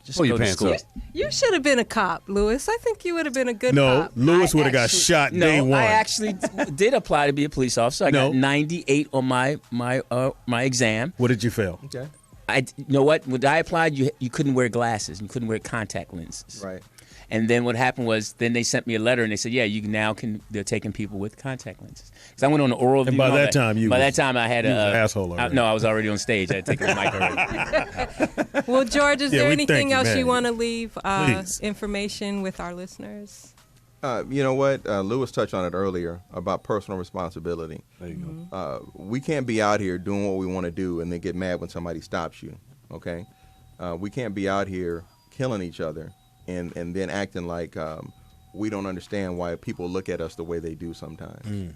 just Pull go your to pants school. up. You should have been a cop, Lewis. I think you would have been a good No, cop. Lewis I would have got actually- shot no, day one. I actually did apply to be a police officer. I No. got 98 on my exam. What did you fail? Okay. You know what? When I applied, you couldn't wear glasses. You couldn't wear contact lenses. Right. And then what happened was, then they sent me a letter and they said, yeah, you now can. They're taking people with contact lenses. Because I went on the oral And view. by all that time, you By was- that time, I had you was a an asshole already. No, I was already on stage. I had taken the mic already. Well, George, is Yeah, there we thank anything you, else man. you want to leave Please. information with our listeners? You know what? Lewis touched on it earlier about personal responsibility. There you go. We can't be out here doing what we want to do and then get mad when somebody stops you. Okay? We can't be out here killing each other and then acting like we don't understand why people look at us the way they do sometimes.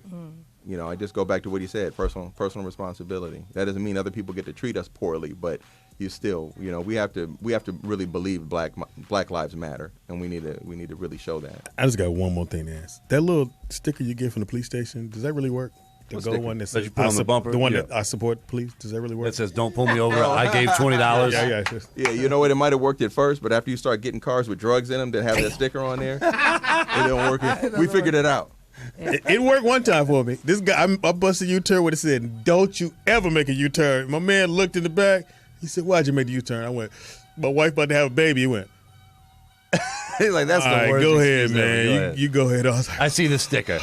You know, I just go back to what he said: personal responsibility. That doesn't mean other people get to treat us poorly, but you still, you know, we have to really believe Black Lives Matter, and we need to really show that. I just got one more thing to ask. That little sticker you get from the police station, does that really work? The What gold sticker? one that That says you put on the bumper? The one Yeah. that I support police. Does that really work? That says, "Don't pull me over." I gave $20. yeah. Yeah, you know what? It might have worked at first, but after you start getting cars with drugs in them that have that sticker on there, it don't work. We figured it out. It worked one time for me. This guy, I busted a U-turn with it said, "Don't you ever make a U-turn." My man looked in the back. He said, "Why'd you make the U-turn?" I went, "My wife about to have a baby." He went, He's like, that's All the right, worst. go ahead, excuse ever. man. Go ahead. You go ahead. I was like, I see the sticker.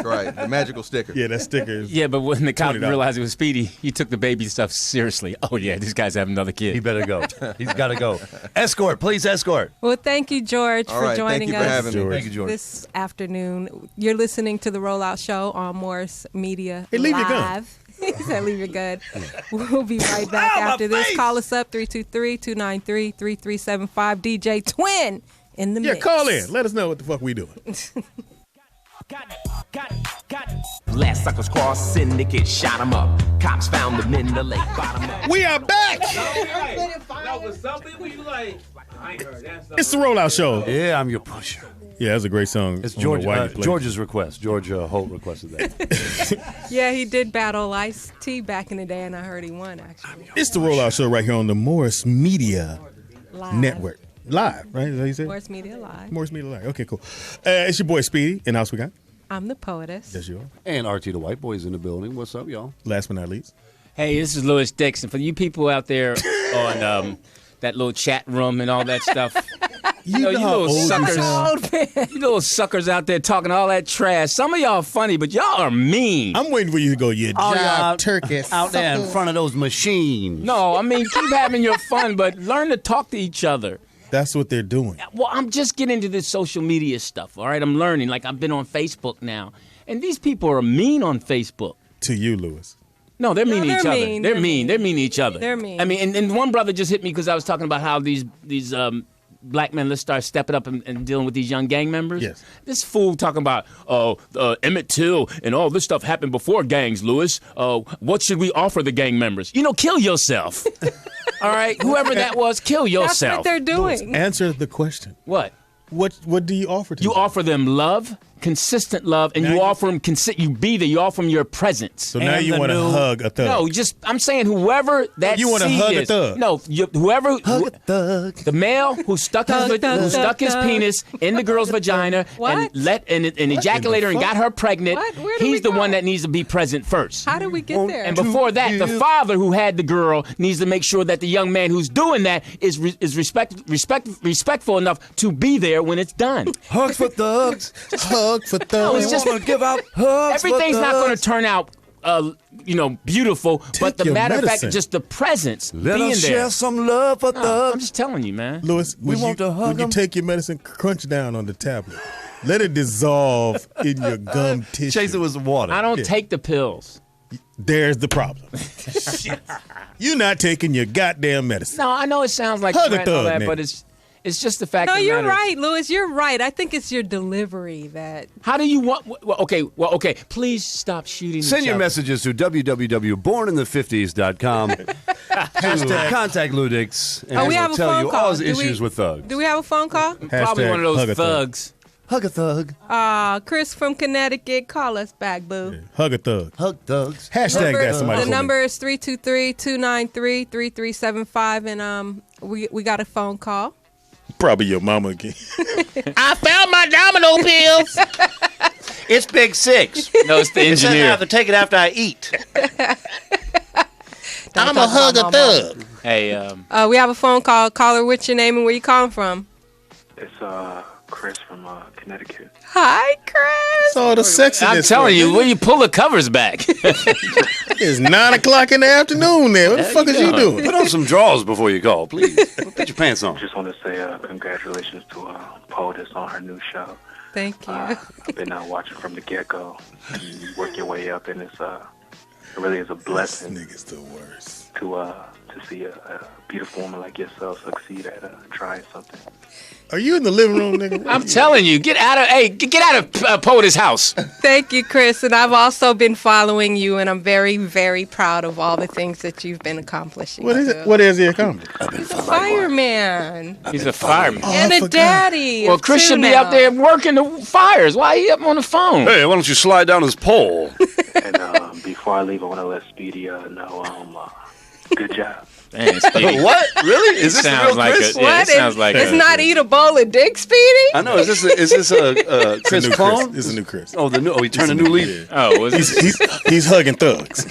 Right, the magical sticker. yeah, that sticker is. Yeah, but when the cop $20. realized it was Speedy, he took the baby stuff seriously. Oh yeah, these guys have another kid. He better go. He's got to go. Escort, please escort. Well, thank you, George, All for right, joining thank you for us having me. George. Thank you, George. this afternoon. You're listening to the Rollout Show on Morris Media Hey, leave your gun. Live. He said, leave your gun. We'll be right back after this. Call us up, 323-293-3375. DJ Twin in the Yeah, mix. call in. Let us know what the fuck we doing. Last suckers crossed, syndicate shot him up. Cops found them in the lake bottom up. We are back. It's the Rollout Show. Yeah, I'm your pusher. Yeah, that's a great song. It's I don't know George, why you played it. George's request. George Holt requested that. Yeah, he did battle Ice-T back in the day, and I heard he won, actually. It's the Rollout Show right here on the Morris Media Live. Network. Live, right? Is that what you said? Morris Media Live. Morris Media Live. Okay, cool. It's your boy Speedy. And else we got? I'm the poetess. Yes, you are. And RT the White Boy's in the building. What's up, y'all? Last but not least. Hey, this is Louis Dixon. For you people out there on that little chat room and all that stuff, you know, you how little old you suckers, Old man. you little suckers out there talking all that trash. Some of y'all are funny, but y'all are mean. I'm waiting for you to go, you All y'all jive turkey. out there in front of those machines. No, I mean, keep having your fun, but learn to talk to each other. That's what they're doing. Well, I'm just getting into this social media stuff, all right? I'm learning. Like, I've been on Facebook now. And these people are mean on Facebook. To you, Lewis. No, they're mean to they're each other. mean. They're They're mean. mean. They're mean to each other. They're mean. I mean, and one brother just hit me because I was talking about how these black men, let's start stepping up and dealing with these young gang members. Yes. This fool talking about, Emmett Till and all this stuff happened before gangs, Lewis. What should we offer the gang members? You know, kill yourself. All right? Whoever that was, kill That's yourself. what they're doing. Answer the question. What? What do you offer to You them? offer them love, consistent love, and Now you you- offer them you be there. You offer them your presence. So now And you the want to new- hug a thug. No, I'm saying whoever that You wanna seed hug a is. thug. No, whoever Thug. the male who stuck Thug, thug, his thug. penis in the girl's vagina What? and ejaculated her and got her pregnant. What? Where do He's we the go? one that needs to be present first. How did we get there? And before that, the father who had the girl needs to make sure that the young man who's doing that is respectful enough to be there when it's done. Hugs for thugs. hug for thug. it's just- want to give out hugs for Everything's not going to thugs. turn out, beautiful. But the your matter of medicine. fact, just the presence, Let being us there. share some love for No, I'm thugs. just telling you, man. Lewis, We would want you, to hug would you 'em. take your medicine, crunch down on the tablet? Let it dissolve in your gum tissue. Chase it with some water. I don't Yeah. take the pills. There's the problem. Shit. You're not taking your goddamn medicine. No, I know it sounds like Hug a threat and all thug, that, nigga. but it's just the fact. No, of the you're matter. right, Louis. You're right. I think it's your delivery that. How do you want? Okay. Please stop shooting. Send each your other. messages to www.borninthefifties.com. Contact Ludix, and we have we'll a tell phone you call. all his Do issues we- with thugs. Do we have a phone call? Probably Hashtag one of those hug a thug. thugs. Hug a thug. Chris from Connecticut, call us back, boo. Hug a thug. Hug thugs. Hashtag that somebody. The for me. number is 323-293-3375, and we got a phone call. Probably your mama again. I found my domino pills. It's Big Six. No, it's the It says I engineer. have to take it after I eat. I'm a talk hug about a my thug. Hey, We have a phone call. Caller, what's your name and where you calling from? It's Chris from Connecticut. Hi, Chris. So the sexiness. I'm telling you, will you pull the covers back? It's 9 o'clock in the afternoon there. What the fuck is you doing? Put on some drawers before you call, please. Put your pants on. Just want to say congratulations to POTUS on her new show. Thank you. I've been watching from the get-go. You work your way up, and it really is a This blessing nigga's the worst. to see a beautiful woman like yourself succeed at trying something. Are you in the living room, nigga? I'm telling you, get out of POTUS' house. Thank you, Chris. And I've also been following you, and I'm very, very proud of all the things that you've been accomplishing. What is too. it? What is he accomplished? He's a fireman He's a fireman. and I a forgot. daddy. Well, of Chris two should be now. out there working the fires. Why are you up on the phone? Hey, why don't you slide down his pole? And before I leave, I want to let Speedy know good job. Man, Speedy. What? Really? Is this the Sounds real like Chris? a- Yeah, What? it sounds like it's a- not eat a bowl of dick, Speedy? I know. Is this a Chris New clone? Chris. It's a new Chris. Oh, he turned a new leaf. Oh, was it? He's hugging thugs.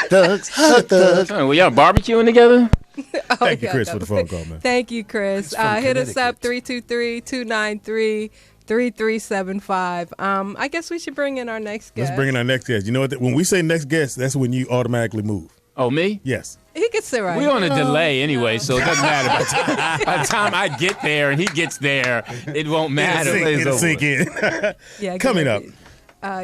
Thugs. Hug thugs. Oh, were y'all barbecuing together? Thank you, Chris, for the phone call, man. Thank you, Chris. Hit us up 323-293-3375. I guess we should bring in our next guest. Let's bring in our next guest. You know what? When we say next guest, that's when you automatically move. Oh, me? Yes. He can sit right. We're on a delay anyway, so it doesn't matter. By the time I get there and he gets there, it won't matter. It'll sink in. Yeah, Coming up.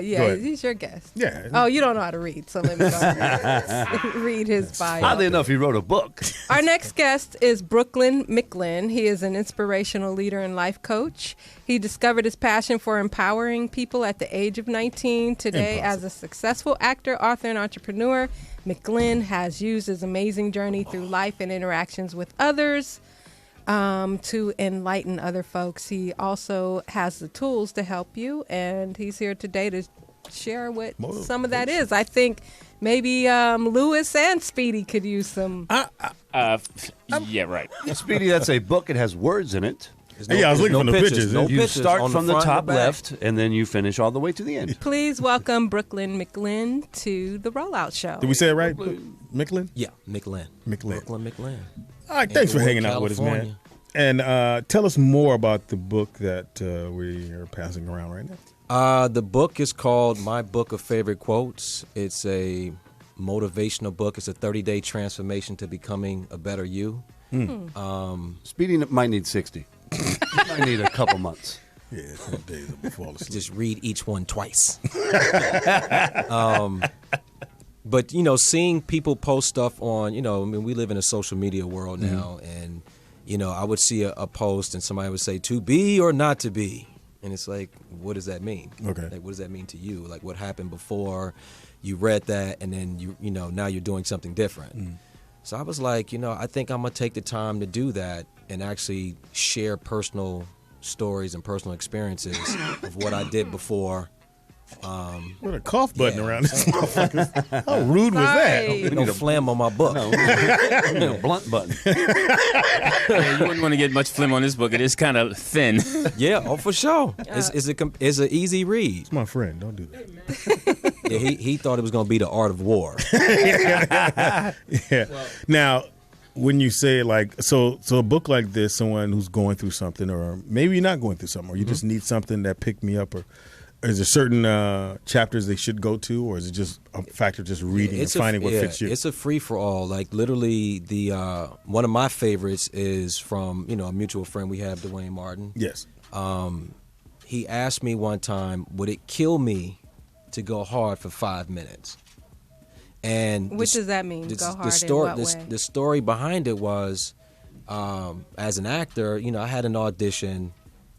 He's your guest. Yeah. Oh, you don't know how to read, so let me go read his bio. Oddly enough, he wrote a book. Our next guest is Brooklyn McLynn. He is an inspirational leader and life coach. He discovered his passion for empowering people at the age of 19. Today, as a successful actor, author, and entrepreneur, McLynn has used his amazing journey through life and interactions with others to enlighten other folks. He also has the tools to help you, and he's here today to share what some of that is. I think maybe Lewis and Speedy could use some. Yeah, right. Speedy, that's a book. It has words in it. I was looking for the pictures. You start from the top left, and then you finish all the way to the end. Please welcome Brooklyn McLynn to the Rollout Show. Did we say it right? McLynn? Yeah, McLynn. Brooklyn McLynn. All right, thanks for hanging out with us, man. And tell us more about the book that we are passing around right now. The book is called My Book of Favorite Quotes. It's a motivational book. It's a 30-day transformation to becoming a better you. Speedy might need 60. Might need a couple months. Yeah, 10 days I'm fall asleep. Just read each one twice. But, seeing people post stuff on, we live in a social media world now, and, I would see a post and somebody would say, to be or not to be. And it's like, what does that mean? Okay. Like, what does that mean to you? Like, what happened before you read that and then, now you're doing something different. So I was like, I think I'm going to take the time to do that and actually share personal stories and personal experiences of what I did before. What a cough button around this motherfucker. How rude was that? We need a phlegm on my book. We need a blunt button. Yeah, you wouldn't want to get much phlegm on this book. It is kind of thin. Yeah, for sure. It's an easy read. It's my friend. Don't do that. Yeah, he thought it was going to be the art of war. Yeah. Now, when you say so a book like this, someone who's going through something, or maybe you're not going through something, or you just need something that picked me up, or is there certain chapters they should go to, or is it just a factor of just reading and finding what fits you? It's a free-for-all. Like, literally, the one of my favorites is from, a mutual friend we have, Dwayne Martin. Yes. He asked me one time, would it kill me to go hard for 5 minutes? And what does that mean, go hard in what way? The story behind it was, as an actor, I had an audition,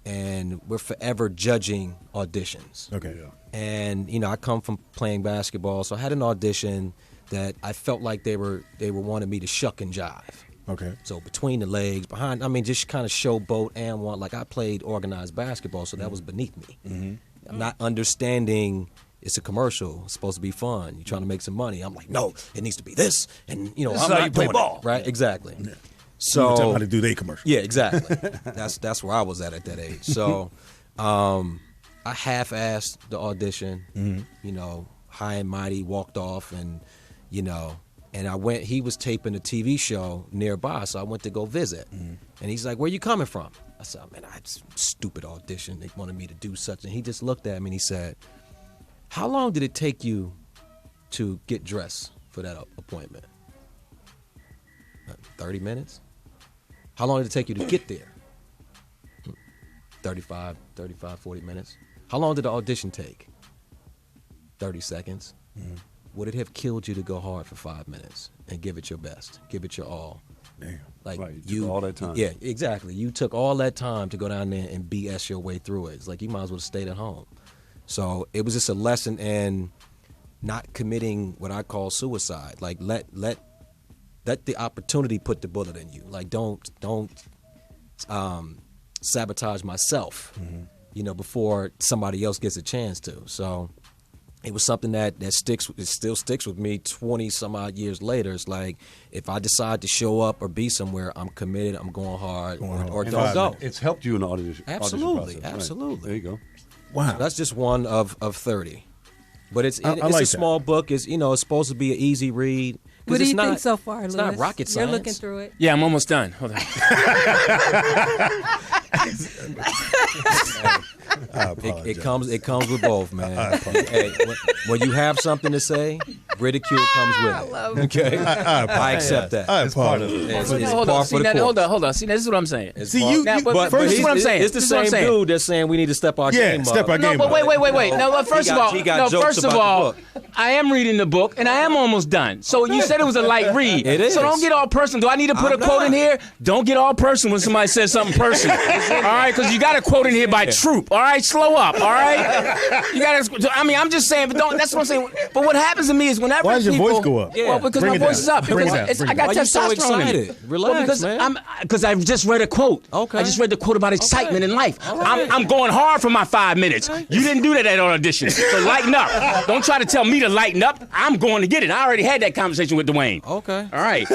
and we're forever judging auditions. Okay. Yeah. And I come from playing basketball, so I had an audition that I felt like they were wanting me to shuck and jive. Okay. So between the legs, behind, just kind of showboat and want, like, I played organized basketball, so that was beneath me. I'm not understanding. It's a commercial. It's supposed to be fun. You're trying to make some money. I'm like, no, it needs to be this, and this I'm is how not you play doing ball. it, right? Exactly. Yeah. So tell them how to do their commercial. Yeah, exactly. That's where I was at that age. So I half-assed the audition. High and mighty, walked off, and and I went. He was taping a TV show nearby, so I went to go visit. And he's like, "Where you coming from?" I said, "Man, I had this stupid audition. They wanted me to do such." And he just looked at me and he said, "How long did it take you to get dressed for that appointment?" 30 minutes. How long did it take you to get there? 35, 40 minutes. How long did the audition take? 30 seconds. Would it have killed you to go hard for 5 minutes and give it your best, give it your all? Damn. Like, right, you took all that time. Yeah, exactly. You took all that time to go down there and BS your way through it. It's like you might as well have stayed at home. So it was just a lesson in not committing what I call suicide. Like, let the opportunity put the bullet in you. Like, don't sabotage myself, before somebody else gets a chance to. So it was something that still sticks with me 20 some odd years later. It's like, if I decide to show up or be somewhere, I'm committed, I'm going hard, or don't go. It's helped you in the audition. Absolutely, process, absolutely. Right. There you go. Wow. So that's just one of 30. But it's I like a small book. It's it's supposed to be an easy read. What do it's you not, think so far, It's Louis? not rocket science. You're looking through it. Yeah, I'm almost done. Hold on. It comes with both, man. Hey, when you have something to say, ridicule comes with it. Okay, I accept that. I It's part apologize. of it. It's Hold on. par See, for the now, course. hold on. See, this is what I'm saying. It's See, par- you- Now, you- but But first, he's- this is what I'm saying. It's the This is what I'm same saying. dude that's saying we need to step our Yeah, game step up. our No, game but up. wait. No, but first of all, he got jokes first of about the all, book. I am reading the book and I am almost done. So you said it was a light read. It is. So don't get all personal. Do I need to put I'm a quote not. in here? Don't get all personal when somebody says something personal. All right, because you got a quote in here by Troop. All right, slow up. All right, you got to. I mean, I'm just saying, but don't. That's what I'm saying. But what happens to me is whenever Why does your people, voice go up? Well, because Bring my it voice down. is up. Bring it Because down. it's, Bring I it got Why you so testosterone in excited? me. Relax, man. Because I've just read a quote. Okay. I just read the quote about excitement in life. All right. I'm going hard for my 5 minutes. You didn't do that at audition. So lighten up. Don't try to tell me to lighten up. I'm going to get it. I already had that conversation with Dwayne. Okay. All right.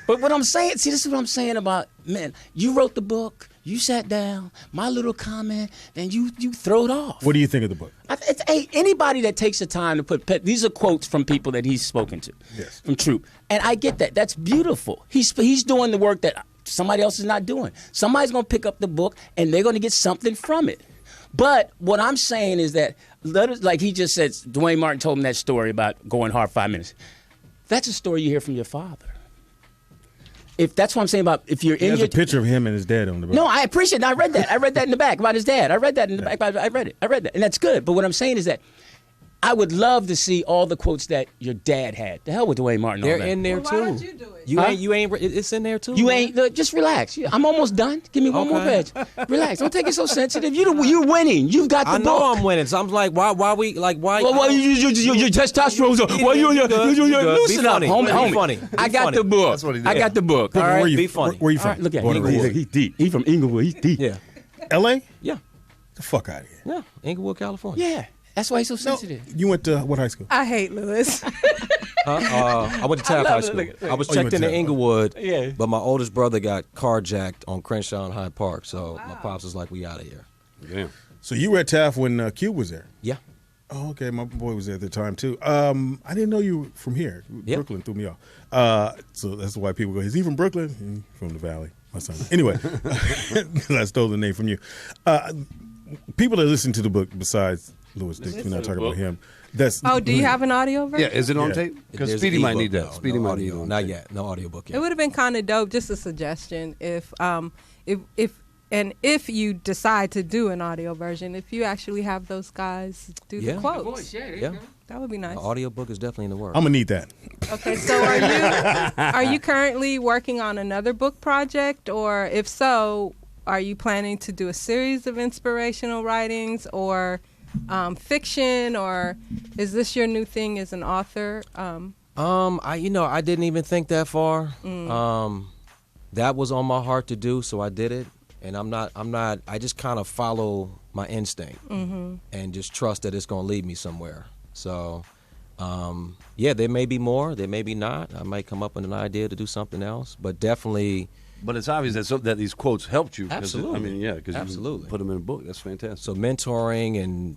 But what I'm saying, see, this is what I'm saying about, man, you wrote the book, you sat down, my little comment, then you throw it off. What do you think of the book? Anybody that takes the time to these are quotes from people that he's spoken to. Yes. From Troop. And I get that. That's beautiful. He's doing the work that somebody else is not doing. Somebody's going to pick up the book and they're going to get something from it. But what I'm saying is that, like he just said, Dwayne Martin told him that story about going hard 5 minutes. That's a story you hear from your father. If that's what I'm saying about if you're in There's your a picture of him and his dad on the book. No, I appreciate it. I read that. I read that in the back about his dad. I read that in the back. I read that. And that's good. But what I'm saying is that I would love to see all the quotes that your dad had. The hell with Dwayne Martin. They're all that. in there Why too. don't you do it? You ain't. It's in there too. You man. ain't. Look, just relax. I'm almost done. Give me one more page. Relax. Don't take it so sensitive. You're winning. You've got the I know book. I'm winning. So I'm like, why we like why? Well, your testosterone's up. Well, you loosen up, homie. Funny. I got the book. That's what he did. I got the book. All right. Where you, be funny. Where you All from? right, look at Born and him. raised. He's deep. He's from Inglewood. He's deep. Yeah. L.A.? Yeah. The fuck out of here. Yeah. Inglewood, California. Yeah. That's why he's so sensitive. You went to what high school? I hate Louis. I went to Taft High School. I was Oh, you went checked into to- Inglewood, Yeah. but my oldest brother got carjacked on Crenshaw and Hyde Park, so my pops was like, "We out of here." Yeah. So you were at Taft when Cube was there. Yeah. Oh, okay. My boy was there at the time too. I didn't know you were from here. Yeah. Brooklyn threw me off. So that's why people go, "Is he from Brooklyn?" From the Valley, my son. Anyway, I stole the name from you. People that listen to the book, besides Louis Dix, we're not talking about him. That's Do you have an audio version? Yeah, is it on Yeah. tape? Because There's Speedy an might ebook, need that. though. Speedy No might need audio, it. not yet. No audiobook yet. It would have been kind of dope. Just a suggestion. If you decide to do an audio version, if you actually have those guys do Yeah. the quotes, Yeah. that would be nice. An audiobook is definitely in the works. I'm gonna need that. Okay, so are you currently working on another book project, or if so, are you planning to do a series of inspirational writings or fiction, or is this your new thing as an author? I didn't even think that far. That was on my heart to do, so I did it. And I just kind of follow my instinct and just trust that it's going to lead me somewhere. So, there may be more, there may be not. I might come up with an idea to do something else, but definitely. But it's obvious that these quotes helped you. 'cause Absolutely. because Absolutely. you put them in a book. That's fantastic. So mentoring and,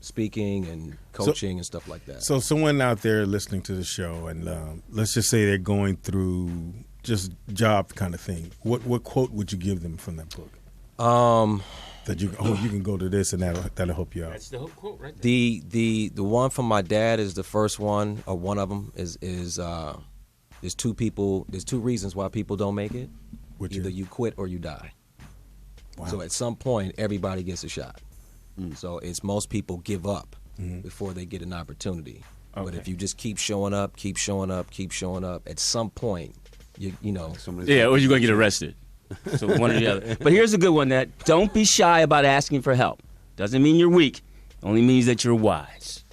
speaking and coaching and stuff like that. So someone out there listening to the show, and let's just say they're going through just job kind of thing. What quote would you give them from that book? That you can go to this and that'll help you out. That's the whole quote right there. The one from my dad is the first one, or one of them is there's two people. There's two reasons why people don't make it. Either you quit or you die. Wow. So at some point, everybody gets a shot. So it's most people give up before they get an opportunity. But Okay. if you just keep showing up, at some point, you know. Yeah, or you're going to get arrested. So one or the other. But here's a good one: that don't be shy about asking for help. Doesn't mean you're weak. Only means that you're wise.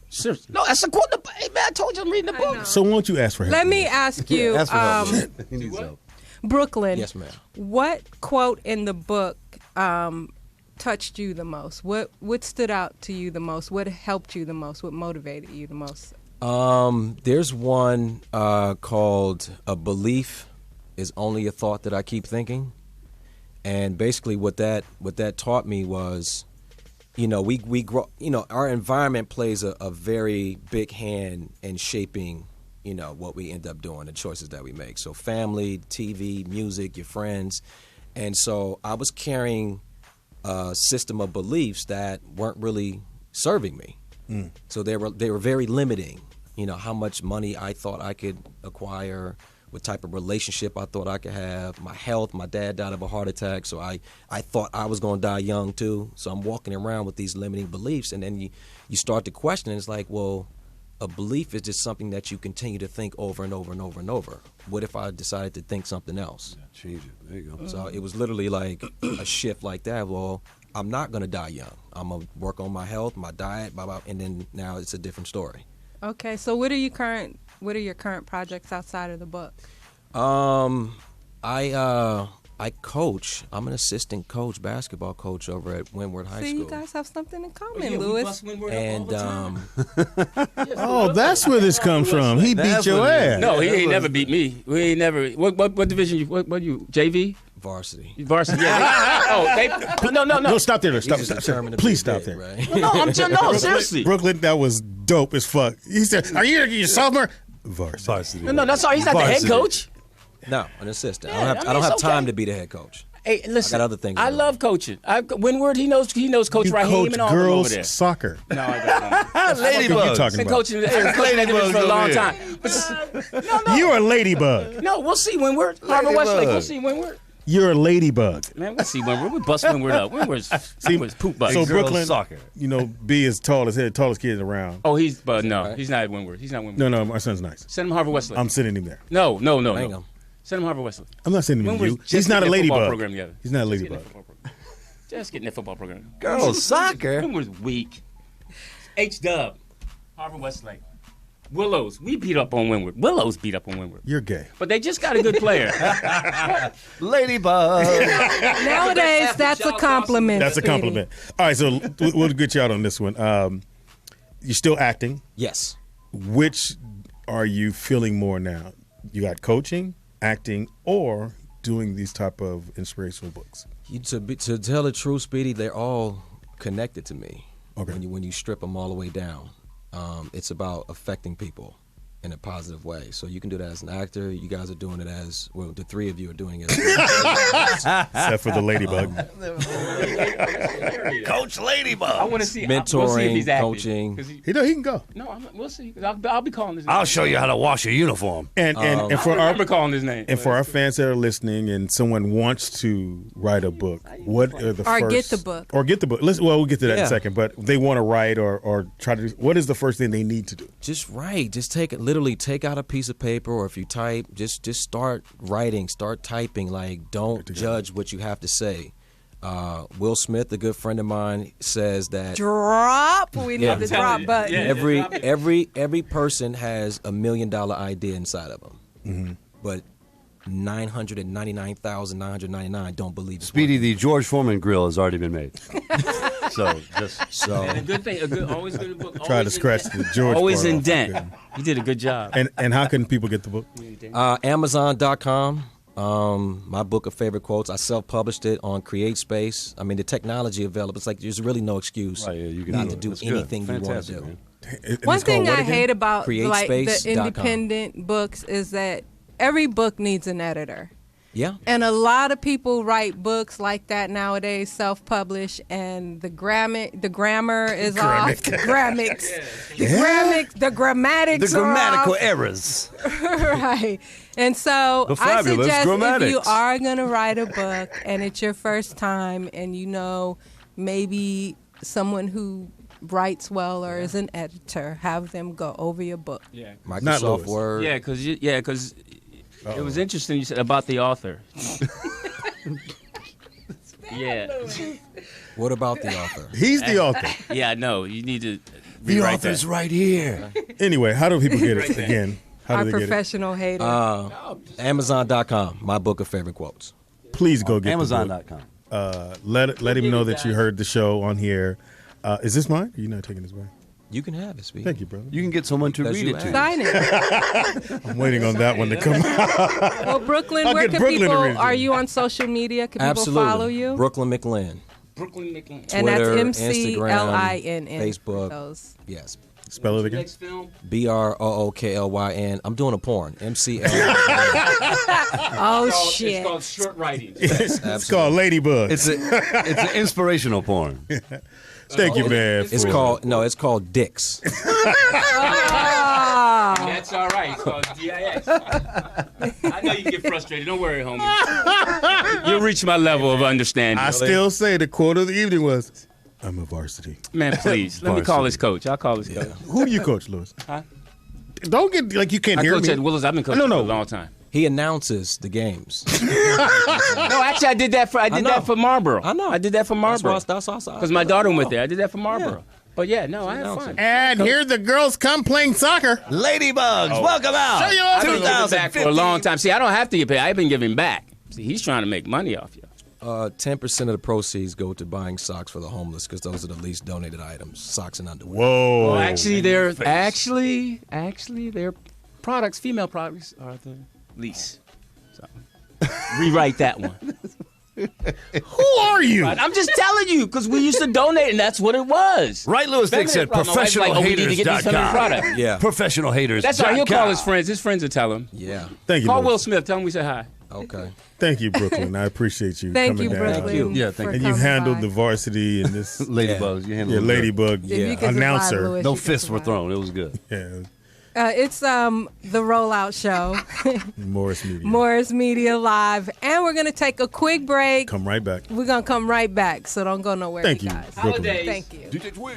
Seriously. No, that's a quote. Hey, man, I told you I'm reading the book. So won't you ask for help? Let me ask you, Ask for help. He needs help. Brooklyn. Yes, ma'am. What quote in the book touched you the most? What stood out to you the most? What helped you the most? What motivated you the most? There's one called "A Belief is Only a Thought That I Keep Thinking," and basically what that taught me was we grow. Our environment plays a very big hand in shaping, what we end up doing, the choices that we make. So family, TV, music, your friends, and so I was carrying a system of beliefs that weren't really serving me. So they were very limiting. How much money I thought I could acquire, what type of relationship I thought I could have, my health. My dad died of a heart attack, so I thought I was going to die young too. So I'm walking around with these limiting beliefs, and then you start to question, and it's like, well, a belief is just something that you continue to think over and over and over and over. What if I decided to think something else? Yeah, change it. There you go. So it was literally like a shift like that. Well, I'm not going to die young. I'm going to work on my health, my diet, blah, blah, and then now it's a different story. Okay, so what are your current projects outside of the book? I coach. I'm an assistant coach, basketball coach over at Windward High See, School. you guys have something in common, Lewis. And that's where this comes from. He beat your ass. No, he ain't never beat me. We ain't never. What division? What you? JV? Varsity. Varsity. Yeah. No. No, stop there. Stop. Please stop there. Right? No, seriously. Brooklyn, that was dope as fuck. He said, "Are you a sophomore?" Varsity. No, that's all. He's not the head coach. No, an assistant. Yeah, I don't have it's time okay. to be the head coach. Hey, listen. I got other things. I love coaching. Windward, he knows Coach You Raheem coach and all of them over girls there. soccer. No, I don't. What you talking Been about? coaching that division for a long time. No. You're a ladybug. No, we'll see Windward. Harvard Westlake. We'll see Windward. You're a ladybug. Man, we'll see Windward. We'll bust Windward up. Windward's poop bug. So girls Brooklyn, soccer. B is tallest kid around. Oh, he's not at Windward. He's not Windward. No, my son's nice. Send him Harvard Westlake. I'm sending him there. No. Hang him. Send him Harvard Westlake. I'm not sending him to you. Windward's He's just not a getting their football ladybug. program together. He's not a Just getting ladybug. their football program. Just getting their football program. Girls soccer. Windward's weak. H-Dub. Harvard Westlake. Willows. We beat up on Windward. Willows beat up on Windward. You're gay. But they just got a good player. Ladybug. Nowadays, that's a compliment. That's a Speedy. compliment. All right, so we'll get you out on this one. You're still acting. Yes. Which are you feeling more now? You got coaching, acting, or doing these type of inspirational books? To tell the truth, Speedy, they're all connected to me. Okay. When you strip them all the way down, it's about affecting people in a positive way. So you can do that as an actor. You guys are doing it as the three of you are doing it. Except for the ladybug. Coach Ladybug. I want to see. Mentoring, we'll see if he's acting. coaching. He can go. No, we'll see. I'll be calling his name. I'll show you how to wash a uniform. And for I our remember calling his name. and for our fans that are listening, and someone wants to write a book, what are the Or first get the book. or get the book? We'll get to that in a Yeah. second. But they want to write or try to do. What is the first thing they need to do? Just write. Just literally take out a piece of paper, or if you type, just start writing, start typing. Like, don't judge what you have to say. Will Smith, a good friend of mine, says that Drop. We need Yeah. the drop button. every person has $1 million idea inside of them, but 999,999 don't believe it's Speedy, working. the George Foreman grill has already been made. So A good thing. Always good book. Try to scratch the George. Always part in off. dent. He did a good job. And how can people get the book? Amazon.com. My book of favorite quotes. I self-published it on CreateSpace. I mean, the technology available. It's like there's really no excuse Right, yeah, you can not do to it. do That's good. anything you want to Fantastic, do. man. And One it's called thing what I again? hate about the CreateSpace.com. independent books is that every book needs an editor. Yeah. And a lot of people write books like that nowadays, self-publish, and the grammar is off. The grammatics The grammatical are off. errors. Right. And so The I fabulous suggest if you grammatics. are going to write a book and it's your first time and maybe someone who writes well or is an editor, have them go over your book. Yeah. Not Microsoft Lewis. Word. Yeah, because it was interesting you said about the author. Yeah. What about the author? He's the author. Yeah, I know. You need to The rewrite author's that. right here. Anyway, how do people get it again? How Our do they get it? professional hater. Amazon.com. My book of favorite quotes. Please go get the book. Amazon.com. Let him know that you heard the show on here. Is this mine? You're not taking this back. You can have it, Speedy. Thank you, brother. You can get someone to That's read you it to you. Sign it. I'm waiting on that one to come out. Well, Brooklyn, I'll where get can Brooklyn to people? read it. Are you on social media? Can Absolutely. people follow you? Brooklyn McLean. Brooklyn McLean. And that's Twitter, MCLINN. Facebook. Those. Yes. Spell it again. Next film. BROOKLYN. I'm doing a porn. MCL. Oh, It's shit. called short writing. It's called Ladybug. It's an inspirational porn. Thank you, man. It's called Dicks. That's all right. It's called DIX. I know you get frustrated. Don't worry, homie. You'll reach my level of understanding. I still say the quote of the evening was, "I'm a varsity." Man, please. Let me call his coach. I'll call his coach. Who do you coach, Lewis? Huh? Don't get like you can't I hear coach me. at Willis. I've been coaching for a long time. He announces the games. No, actually, I did that for Marlboro. I know. I did that for Marlboro. That's because my daughter went there. I did that for Marlboro. But yeah, no, I had fun. And here the girls come playing soccer. Ladybugs, welcome out. Show you I've been giving back for a long time. See, I don't have to get paid. I've been giving back. See, he's trying to make money off you. 10% of the proceeds go to buying socks for the homeless because those are the least donated items, socks and underwear. Whoa. Well, actually, their products, female products, are the least. So, rewrite that one. Who are you? I'm just telling you because we used to donate, and that's what it was. Right, Lewis Dick said professionalhaters.com. Yeah. Professional haters. That's right. He'll call his friends. His friends will tell him. Yeah. Thank you. Call Lewis. Will Smith. Tell him we said hi. Okay. Thank you, Brooklyn. I appreciate you Thank coming you, down. Brooklyn. Thank you. Yeah, thank for you. And you coming handled by. the varsity and this Ladybugs. You handled it good. ladybug If you could survive, announcer. Louis, No you could fists were survive. thrown. It was good. Yeah, It's the Rollout Show, Morris Media. Morris Media Live, and we're gonna take a quick break. Come right back. We're gonna come right back, so don't go nowhere, Thank you, guys. Brooklyn. Holidays. Thank you. DJ Twin.